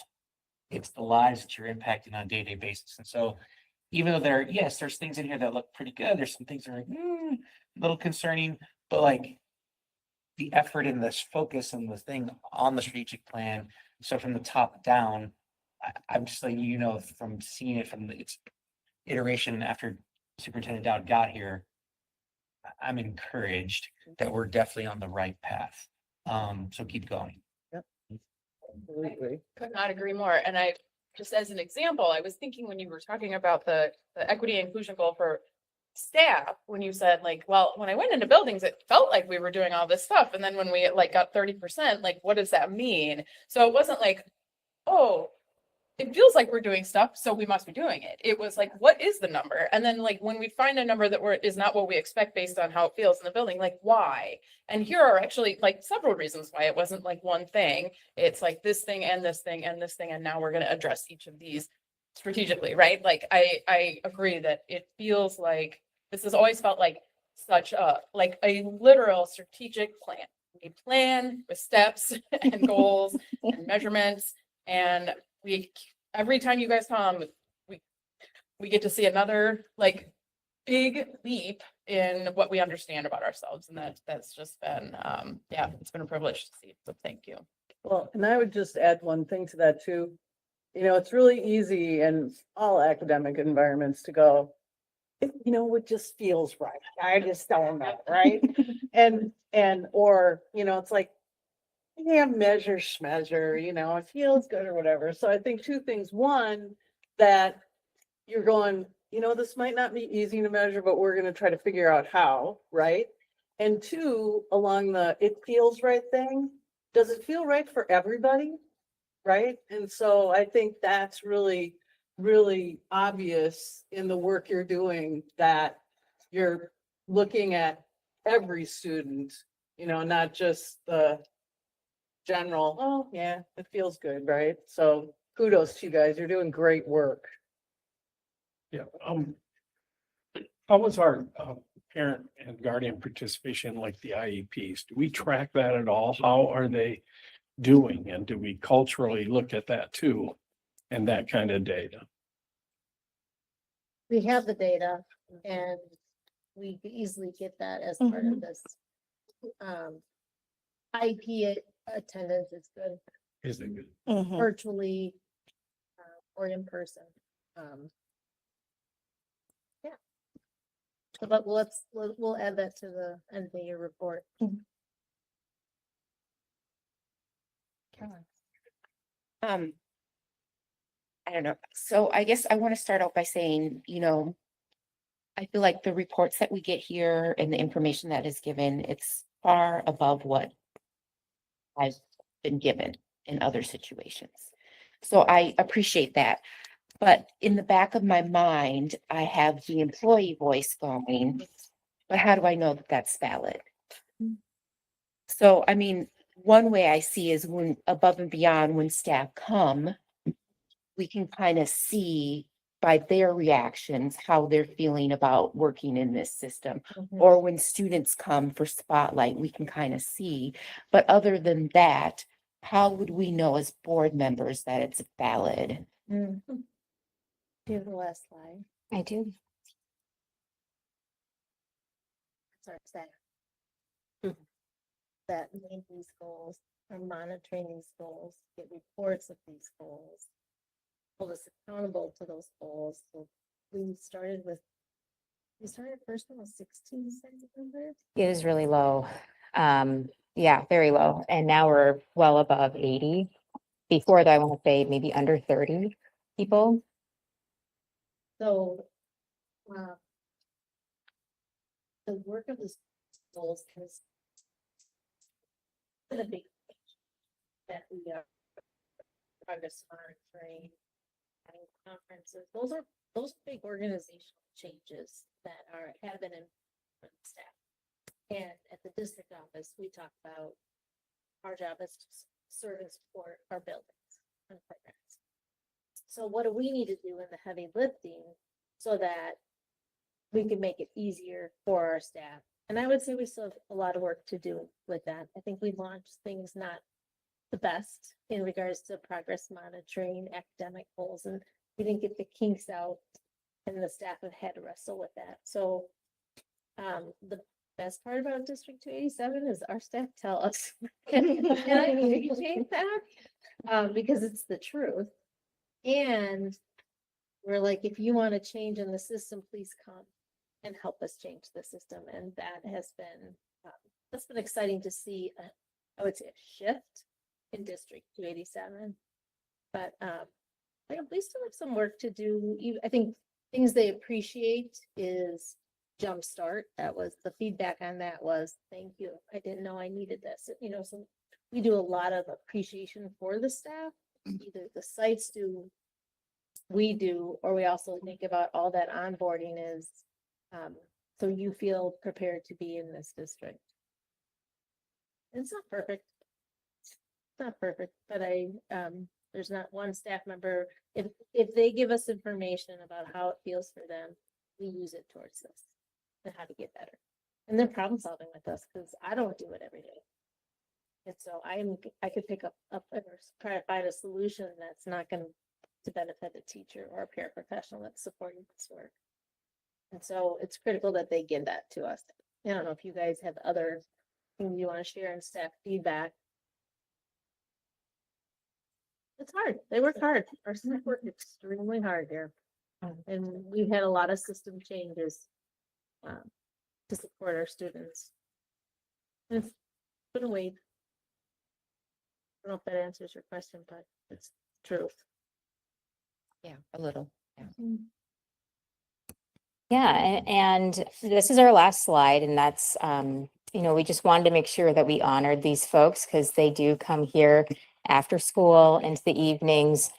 It's the lives that you're impacting on a day-to-day basis. And so even though there's things in here that look pretty good, there's some things that are a little concerning, but like the effort and this focus and the thing on the strategic plan. So from the top down, I'm just letting you know from seeing it from its iteration after Superintendent Dowd got here, I'm encouraged that we're definitely on the right path. So keep going. Absolutely. Could not agree more. And I, just as an example, I was thinking when you were talking about the equity and inclusion goal for staff, when you said like, well, when I went into buildings, it felt like we were doing all this stuff. And then when we like got 30%, like, what does that mean? So it wasn't like, oh, it feels like we're doing stuff, so we must be doing it. It was like, what is the number? And then like, when we find a number that is not what we expect based on how it feels in the building, like why? And here are actually like several reasons why it wasn't like one thing. It's like this thing and this thing and this thing. And now we're going to address each of these strategically, right? Like I agree that it feels like this has always felt like such a literal strategic plan, a plan with steps and goals and measurements. And every time you guys come, we get to see another like big leap in what we understand about ourselves. And that's just been, it's been a privilege to see. So thank you. Well, and I would just add one thing to that too. It's really easy in all academic environments to go, it just feels right. I just don't know, right? Or it's like, yeah, measure schmeasure, it feels good or whatever. So I think two things. One, that you're going, this might not be easy to measure, but we're going to try to figure out how, right? And two, along the it feels right thing, does it feel right for everybody? Right? And so I think that's really, really obvious in the work you're doing, that you're looking at every student, not just the general, oh yeah, it feels good, right? So kudos to you guys. You're doing great work. Yeah, how was our parent and guardian participation like the IEPs? Do we track that at all? How are they doing? And do we culturally look at that too? And that kind of data? We have the data and we could easily get that as part of this. IEP attendance is good. Is it good? Virtually or in person. But we'll add that to the end of the year report. I don't know. So I guess I want to start out by saying, I feel like the reports that we get here and the information that is given, it's far above what I've been given in other situations. So I appreciate that. But in the back of my mind, I have the employee voice going, but how do I know that that's valid? So, I mean, one way I see is when above and beyond, when staff come, we can kind of see by their reactions, how they're feeling about working in this system. Or when students come for spotlight, we can kind of see. But other than that, how would we know as board members that it's valid? Do you have the last slide? I do. Sorry, staff. That make these goals, are monitoring these goals, get reports of these goals. Hold us accountable to those goals. So we started first one with 16 staff members. It is really low. Yeah, very low. And now we're well above 80. Before that, I want to say maybe under 30 people. So, the work of this goals has been a big change that we are progress monitoring, having conferences. Those are big organizational changes that have been in for the staff. And at the district office, we talk about our job is to serve and support our buildings and programs. So what do we need to do in the heavy lifting so that we can make it easier for our staff? And I would say we still have a lot of work to do with that. I think we launched things not the best in regards to progress monitoring, academic goals, and we didn't get the kinks out, and the staff have had to wrestle with that. So the best part about District 287 is our staff tell us, and I appreciate that because it's the truth. And we're like, if you want to change in the system, please come and help us change the system. And that has been, that's been exciting to see, I would say a shift in District 287. But we still have some work to do. I think things they appreciate is Jumpstart. That was the feedback on that was, thank you. I didn't know I needed this. So we do a lot of appreciation for the staff. Either the sites do, we do, or we also think about all that onboarding is so you feel prepared to be in this district. It's not perfect. It's not perfect, but there's not one staff member, if they give us information about how it feels for them, we use it towards this and how to get better. And they're problem solving with us because I don't do it every day. And so I could pick up or try to find a solution that's not going to benefit the teacher or a paraprofessional that's supporting this work. And so it's critical that they give that to us. I don't know if you guys have other things you want to share in staff feedback. It's hard. They work hard. Our staff work extremely hard here. And we've had a lot of system changes to support our students. And it's been a wait. I don't know if that answers your question, but it's truth. Yeah, a little. Yeah. Yeah, and this is our last slide, and that's, we just wanted to make sure that we honored these folks because they do come here after school into the evenings,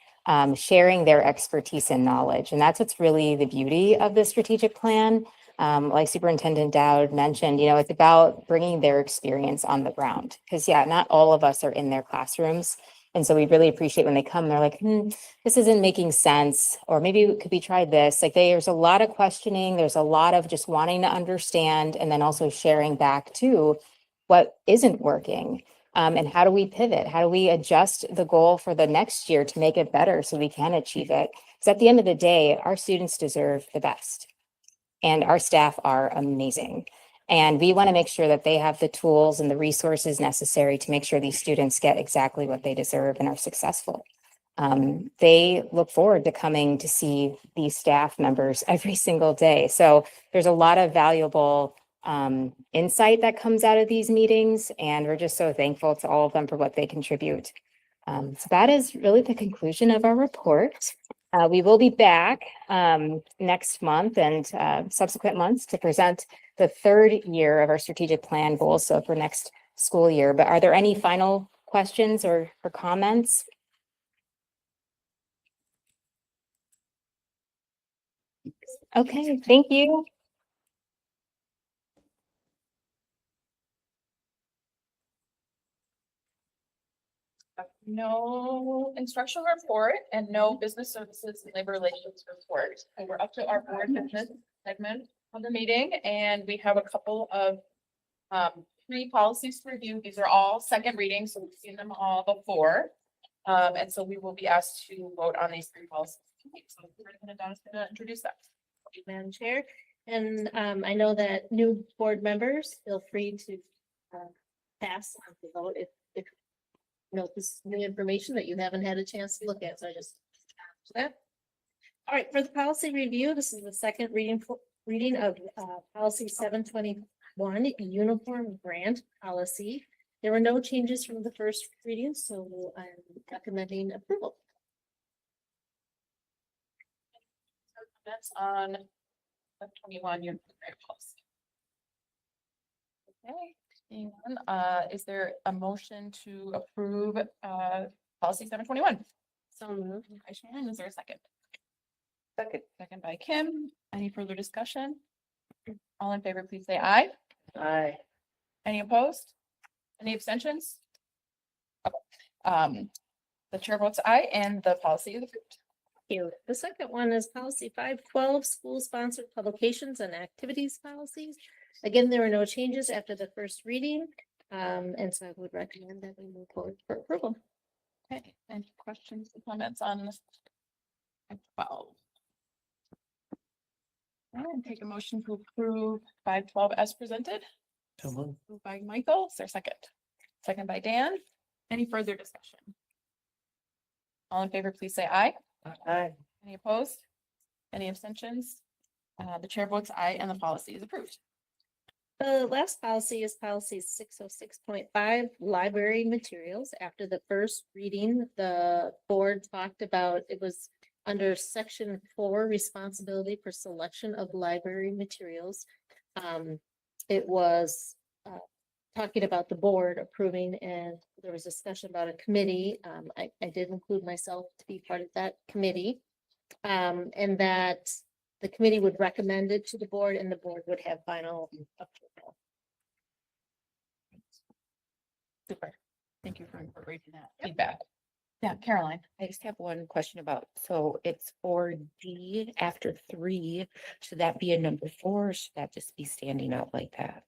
sharing their expertise and knowledge. And that's what's really the beauty of the strategic plan. Like Superintendent Dowd mentioned, it's about bringing their experience on the ground. Because not all of us are in their classrooms. And so we really appreciate when they come, they're like, this isn't making sense, or maybe it could be tried this. Like there's a lot of questioning, there's a lot of just wanting to understand, and then also sharing back to what isn't working. And how do we pivot? How do we adjust the goal for the next year to make it better so we can achieve it? Because at the end of the day, our students deserve the best. And our staff are amazing. And we want to make sure that they have the tools and the resources necessary to make sure these students get exactly what they deserve and are successful. They look forward to coming to see these staff members every single day. So there's a lot of valuable insight that comes out of these meetings, and we're just so thankful to all of them for what they contribute. So that is really the conclusion of our report. We will be back next month and subsequent months to present the third year of our strategic plan goals, so for next school year. But are there any final questions or comments? Okay, thank you. No instructional report and no business services and labor relations report. And we're up to our board business segment of the meeting, and we have a couple of three policies to review. These are all second readings, so we've seen them all before. And so we will be asked to vote on these three policies. So Superintendent Down is going to introduce that. Madam Chair, and I know that new board members, feel free to pass on the vote if you know this is new information that you haven't had a chance to look at, so I just that. All right, for the policy review, this is the second reading of policy 721, uniform grant policy. There were no changes from the first reading, so I'm recommending approval. That's on 21 uniform grant policy. Okay, seeing none, is there a motion to approve policy 721? So moved. By Shannon, is there a second? Second by Kim. Any further discussion? All in favor, please say aye. Aye. Any opposed? Any abstentions? Okay. The chair votes aye and the policy is approved. You. The second one is policy 512, school-sponsored publications and activities policies. Again, there were no changes after the first reading. And so I would recommend that we move forward for approval. Okay, any questions or comments on 512? And take a motion to approve 512 as presented. Moved by Michael, is there a second? Second by Dan. Any further discussion? All in favor, please say aye. Aye. Any opposed? Any abstentions? The chair votes aye and the policy is approved. The last policy is policy 606.5, library materials. After the first reading, the board talked about, it was under section 4, responsibility for selection of library materials. It was talking about the board approving, and there was discussion about a committee. I did include myself to be part of that committee. And that the committee would recommend it to the board and the board would have final approval. Super. Thank you for incorporating that feedback. Yeah, Caroline. I just have one question about, so it's 4D after 3. Should that be a number 4? Or should that just be standing out like that?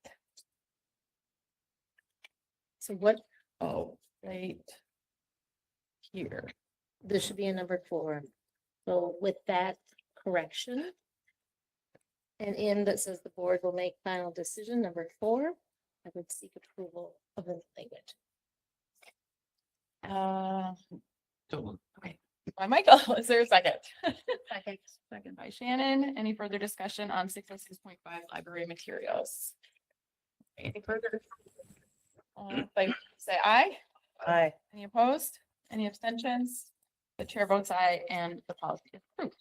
So what, Oh, right here. this should be a number 4. So with that correction. And in that says the board will make final decision, number 4, I would seek approval of the language. Okay. By Michael, is there a second? Second. Second by Shannon. Any further discussion on 606.5 library materials? Any further? Say aye. Aye. Any opposed? Any abstentions? The chair votes aye and the policy is approved.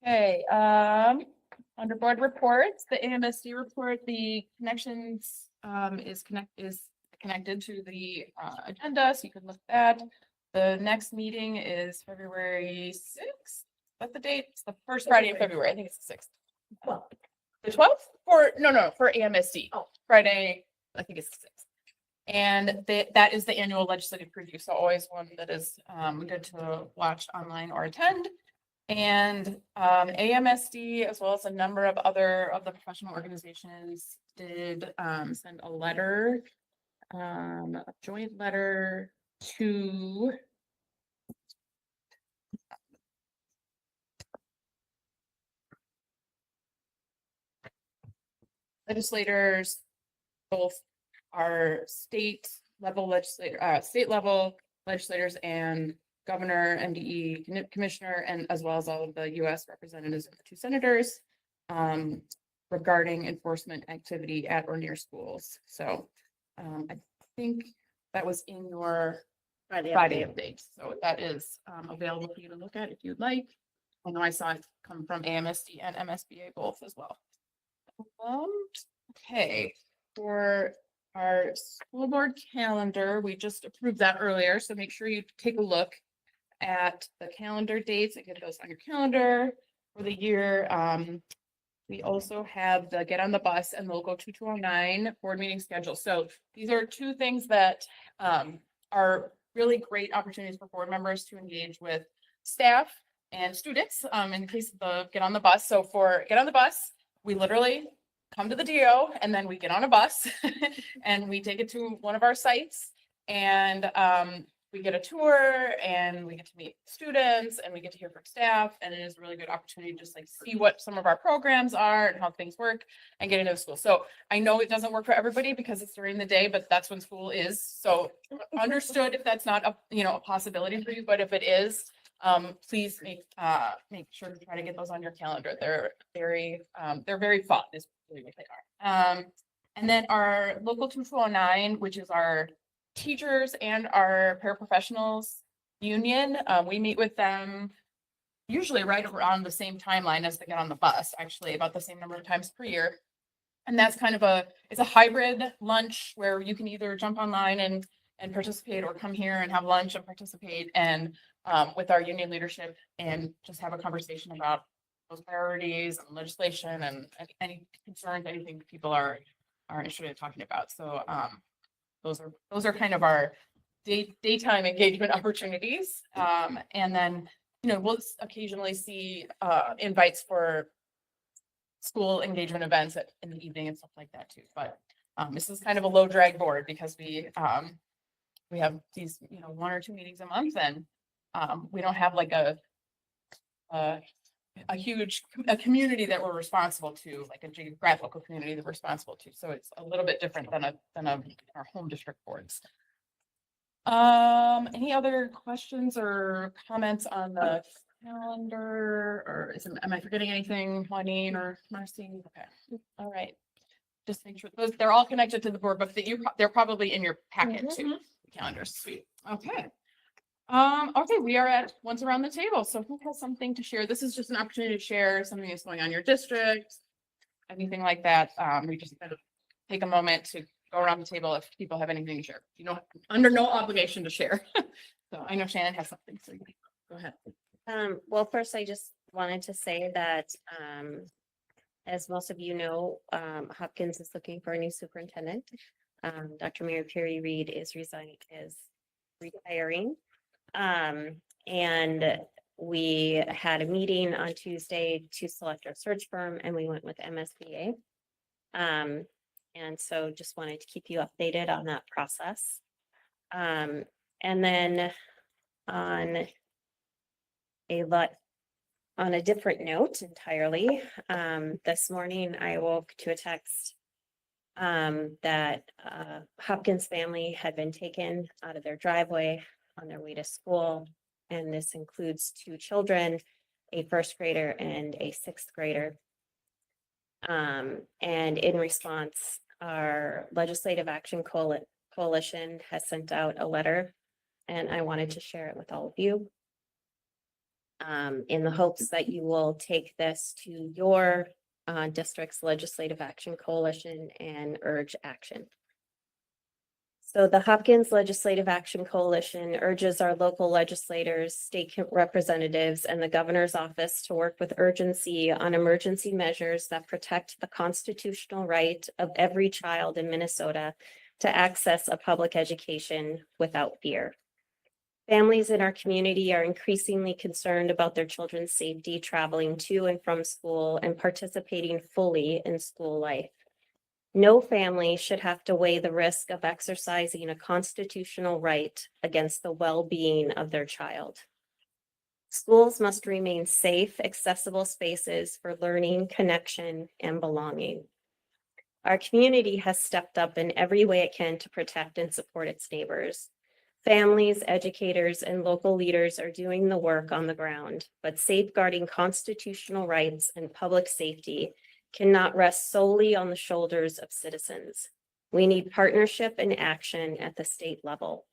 Okay, under board reports, the AMSD report, the connections is connected to the agenda, so you can look at that. The next meeting is February 6th. What's the date? It's the first Friday in February. I think it's the 6th. Well, The 12th? No, for AMSD. Oh. Friday, I think it's the 6th. And that is the annual legislative preview, so always one that is good to watch online or attend. And AMSD, as well as a number of other of the professional organizations, did send a letter, a joint letter to legislators, both our state level legislators and governor, MDE commissioner, and as well as all of the US representatives and the 2 senators regarding enforcement activity at or near schools. So I think that was in your Friday update. So that is available for you to look at if you'd like. I know I saw it come from AMSD and MSBA both as well. Okay, for our school board calendar, we just approved that earlier, so make sure you take a look at the calendar dates and get those on your calendar for the year. We also have the Get on the Bus and Local 2209 board meeting schedule. So these are 2 things that are really great opportunities for board members to engage with staff and students in the case of the Get on the Bus. So for Get on the Bus, we literally come to the DO and then we get on a bus and we take it to one of our sites and we get a tour and we get to meet students and we get to hear from staff, and it is a really good opportunity to just like see what some of our programs are and how things work and get into the school. So I know it doesn't work for everybody because it's during the day, but that's when school is. So understood if that's not a possibility for you, but if it is, please make sure to try to get those on your calendar. They're very fun is really what they are. And then our Local 2209, which is our teachers and our paraprofessionals union, we meet with them usually right around the same timeline as they Get on the Bus, actually about the same number of times per year. And that's kind of it's a hybrid lunch where you can either jump online and participate or come here and have lunch and participate and with our union leadership and just have a conversation about those priorities and legislation and any concerns, anything people are interested in talking about. So those are kind of our daytime engagement opportunities. And then, we'll occasionally see invites for school engagement events in the evening and stuff like that too. But this is kind of a low drag board because we have these, 1 or 2 meetings a month, and we don't have like a huge community that we're responsible to, like a geographical community that we're responsible to. So it's a little bit different than our home district boards. Any other questions or comments on the calendar, or am I forgetting anything, Juanine or Marcy? Okay, all right. Just make sure they're all connected to the board, but they're probably in your packet too. Calendars, sweet. Okay. Okay, we are at once around the table. So who has something to share? This is just an opportunity to share something that's going on in your district, anything like that. We just kind of take a moment to go around the table if people have anything to share. Under no obligation to share. So I know Shannon has something, so go ahead. Well, first, I just wanted to say that, as most of you know, Hopkins is looking for a new superintendent. Dr. Mary Perry Reed is retiring. And we had a meeting on Tuesday to select our search firm, and we went with MSBA. And so just wanted to keep you updated on that process. And then on a different note entirely, this morning I awoke to a text that Hopkins family had been taken out of their driveway on their way to school. And this includes 2 children, a 1st grader and a 6th grader. And in response, our Legislative Action Coalition has sent out a letter, and I wanted to share it with all of you. In the hopes that you will take this to your district's Legislative Action Coalition and urge action. So the Hopkins Legislative Action Coalition urges our local legislators, state representatives, and the governor's office to work with urgency on emergency measures that protect the constitutional right of every child in Minnesota to access a public education without fear. Families in our community are increasingly concerned about their children's safety traveling to and from school and participating fully in school life. No family should have to weigh the risk of exercising a constitutional right against the well-being of their child. Schools must remain safe, accessible spaces for learning, connection, and belonging. Our community has stepped up in every way it can to protect and support its neighbors. Families, educators, and local leaders are doing the work on the ground, but safeguarding constitutional rights and public safety cannot rest solely on the shoulders of citizens. We need partnership and action at the state level.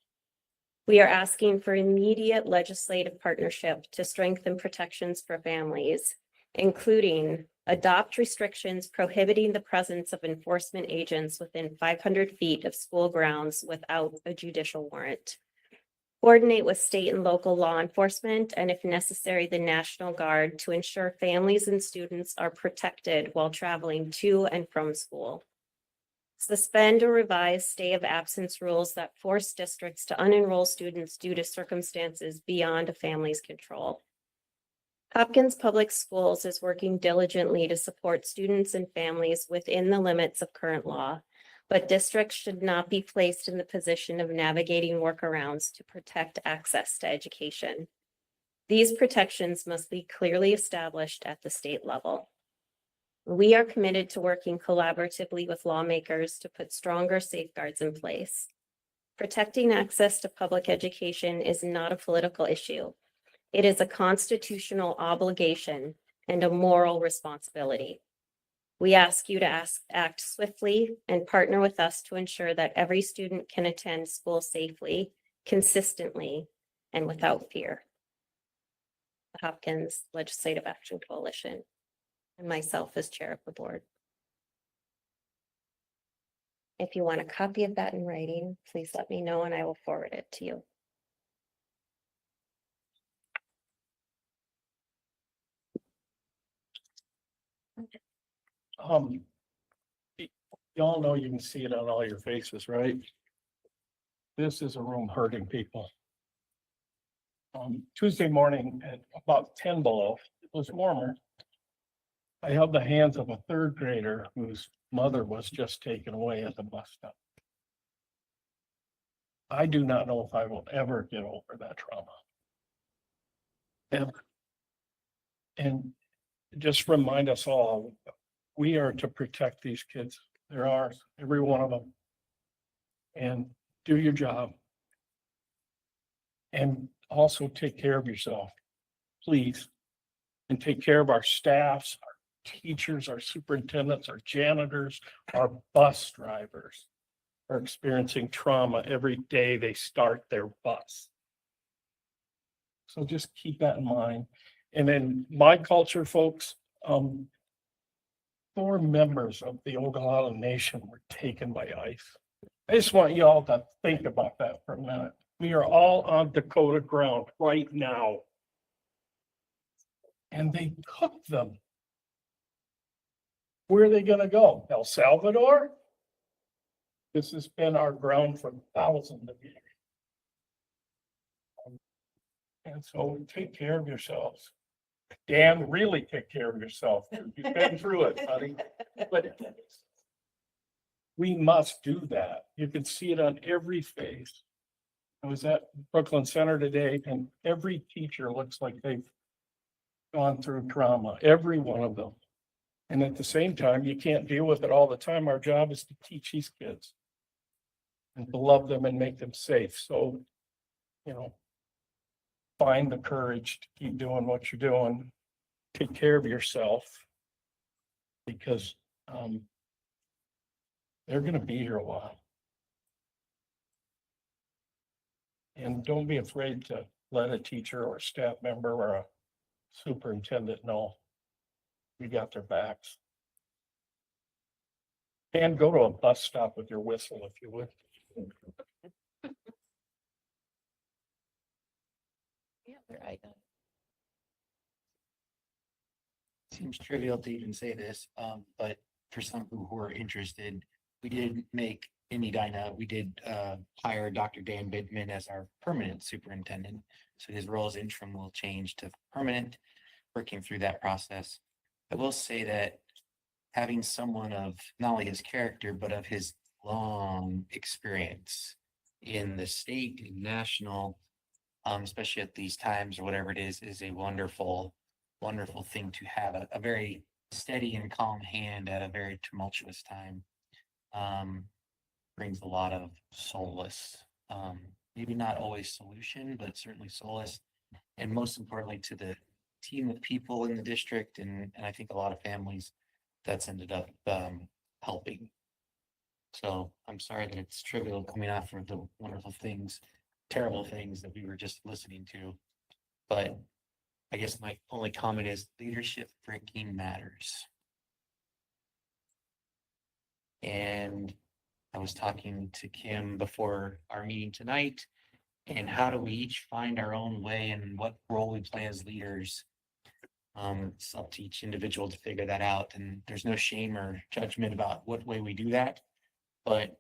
We are asking for immediate legislative partnership to strengthen protections for families, including adopt restrictions prohibiting the presence of enforcement agents within 500 feet of school grounds without a judicial warrant. Coordinate with state and local law enforcement, and if necessary, the National Guard, to ensure families and students are protected while traveling to and from school. Suspend or revise stay of absence rules that force districts to unenroll students due to circumstances beyond a family's control. Hopkins Public Schools is working diligently to support students and families within the limits of current law, but districts should not be placed in the position of navigating workarounds to protect access to education. These protections must be clearly established at the state level. We are committed to working collaboratively with lawmakers to put stronger safeguards in place. Protecting access to public education is not a political issue. It is a constitutional obligation and a moral responsibility. We ask you to act swiftly and partner with us to ensure that every student can attend school safely, consistently, and without fear. The Hopkins Legislative Action Coalition, and myself as chair of the board. If you want a copy of that in writing, please let me know and I will forward it to you. Y'all know you can see it on all your faces, right? This is a room hurting people. Tuesday morning at about 10 below, it was warmer. I held the hands of a third grader whose mother was just taken away at the bus stop. I do not know if I will ever get over that trauma. Ever. And just remind us all, we are to protect these kids. They're ours, every one of them. And do your job. And also take care of yourself, please. And take care of our staffs, our teachers, our superintendents, our janitors, our bus drivers are experiencing trauma every day they start their bus. So just keep that in mind. And in my culture, folks, 4 members of the Oglala Nation were taken by ICE. I just want you all to think about that for a minute. We are all on Dakota ground right now. And they took them. Where are they gonna go? El Salvador? This has been our ground for thousands of years. And so take care of yourselves. Dan, really take care of yourself. You've been through it, buddy. But we must do that. You can see it on every face. I was at Brooklyn Center today and every teacher looks like they've gone through trauma, every one of them. And at the same time, you can't deal with it all the time. Our job is to teach these kids and to love them and make them safe. So, find the courage to keep doing what you're doing. Take care of yourself because they're going to be here a while. And don't be afraid to let a teacher or a staff member or a superintendent know you got their backs. And go to a bus stop with your whistle if you would. Seems trivial to even say this, but for some who are interested, we did make in Edina, we did hire Dr. Dan Bidman as our permanent superintendent. So his role as interim will change to permanent, working through that process. I will say that having someone of not only his character, but of his long experience in the state and national, especially at these times or whatever it is a wonderful thing to have a very steady and calm hand at a very tumultuous time. Brings a lot of solace maybe not always solution, but certainly solace. And most importantly, to the team of people in the district and I think a lot of families that's ended up helping. So I'm sorry that it's trivial coming after the wonderful things, terrible things that we were just listening to. But I guess my only comment is leadership freaking matters. And I was talking to Kim before our meeting tonight, and how do we each find our own way and what role we play as leaders? It's up to each individual to figure that out, and there's no shame or judgment about what way we do that. But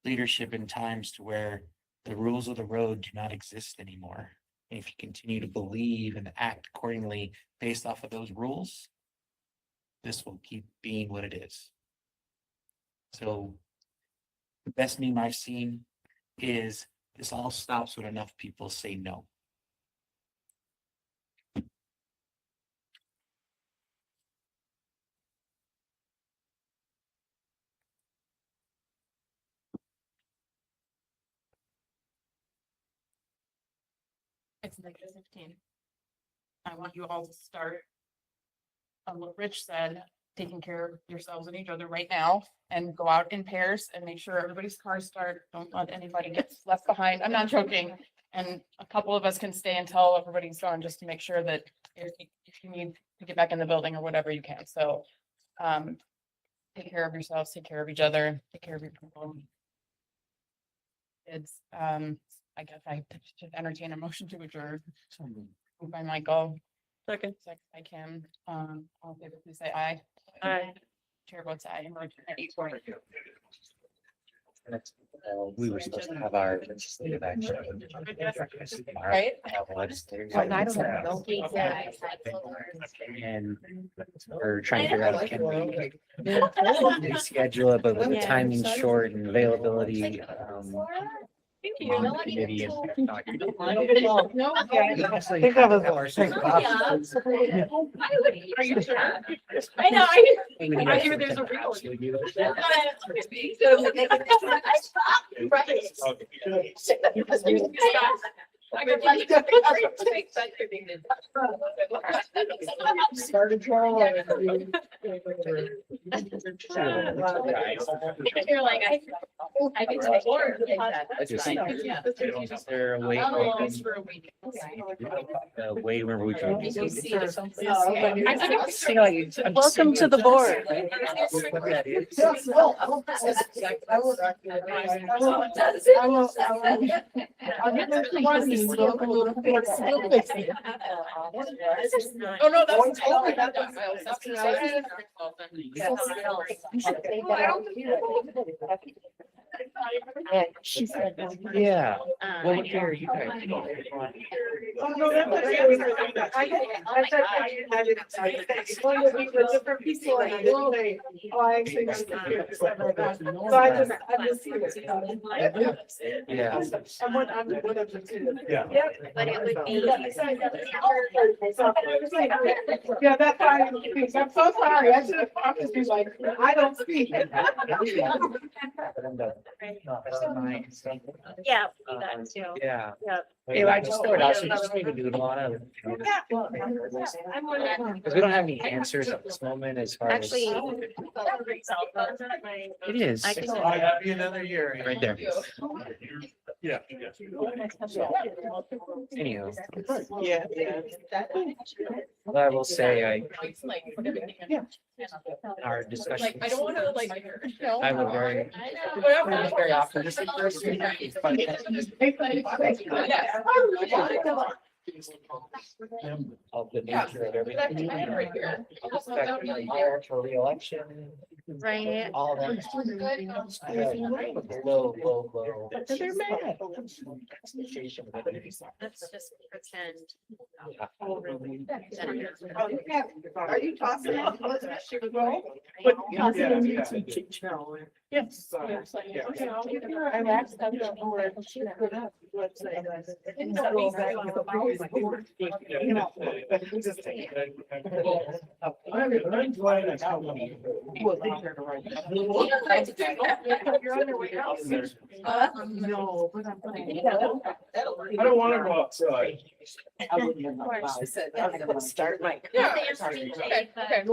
leadership in times to where the rules of the road do not exist anymore. And if you continue to believe and act accordingly based off of those rules, this will keep being what it is. So the best meme I've seen is this all stops when enough people say no. It's -15. I want you all to start on what Rich said, taking care of yourselves and each other right now, and go out in pairs and make sure everybody's cars start. Don't let anybody get left behind. I'm not joking. And a couple of us can stay until everybody's gone, just to make sure that if you need to get back in the building or whatever, you can. So take care of yourselves, take care of each other, take care of your people. It's I guess I should entertain a motion to adjourn. Moved by Michael. Second by Kim. All in favor, please say aye. Aye. Chair votes aye. And we're adjourned at 8:40. We were supposed to have our legislative action. Right? And we're trying to figure out, can we schedule it, but with the timing short and availability, on the committee and whatnot. I think I was. Are you sure? I know. I hear there's a real. Started drawing. You're like, I get to board. I just, is there a way, For a week. a way where we can? Welcome to the board. Oh, no, that's totally not that. She said, yeah, well, here, you guys. Oh, no, that's going to be with different people and I didn't say, oh, I actually got the kids. So I just see it. Yeah. I'm one of the two. Yeah. But it would be. Yeah, that's why I'm so sorry. I should have talked to you like, I don't speak. Yeah, we do that too. Yeah. Yep. Hey, I just thought I should just need to do it on it. Because we don't have any answers at this moment as far as. Actually. It is. I can- Happy another year. Right there. Yeah. Anyhow, Yeah. but I will say, Yeah. our discussion. Like, I don't want to like. I would very, very often just. Of the nature of everything. For reelection. Right. All that. Low, low, low. They're mad. Expectation with everything. Let's just pretend. Are you tossing off? She was wrong. Yes. No, but I'm I don't wanna go outside. Start my. Okay, okay.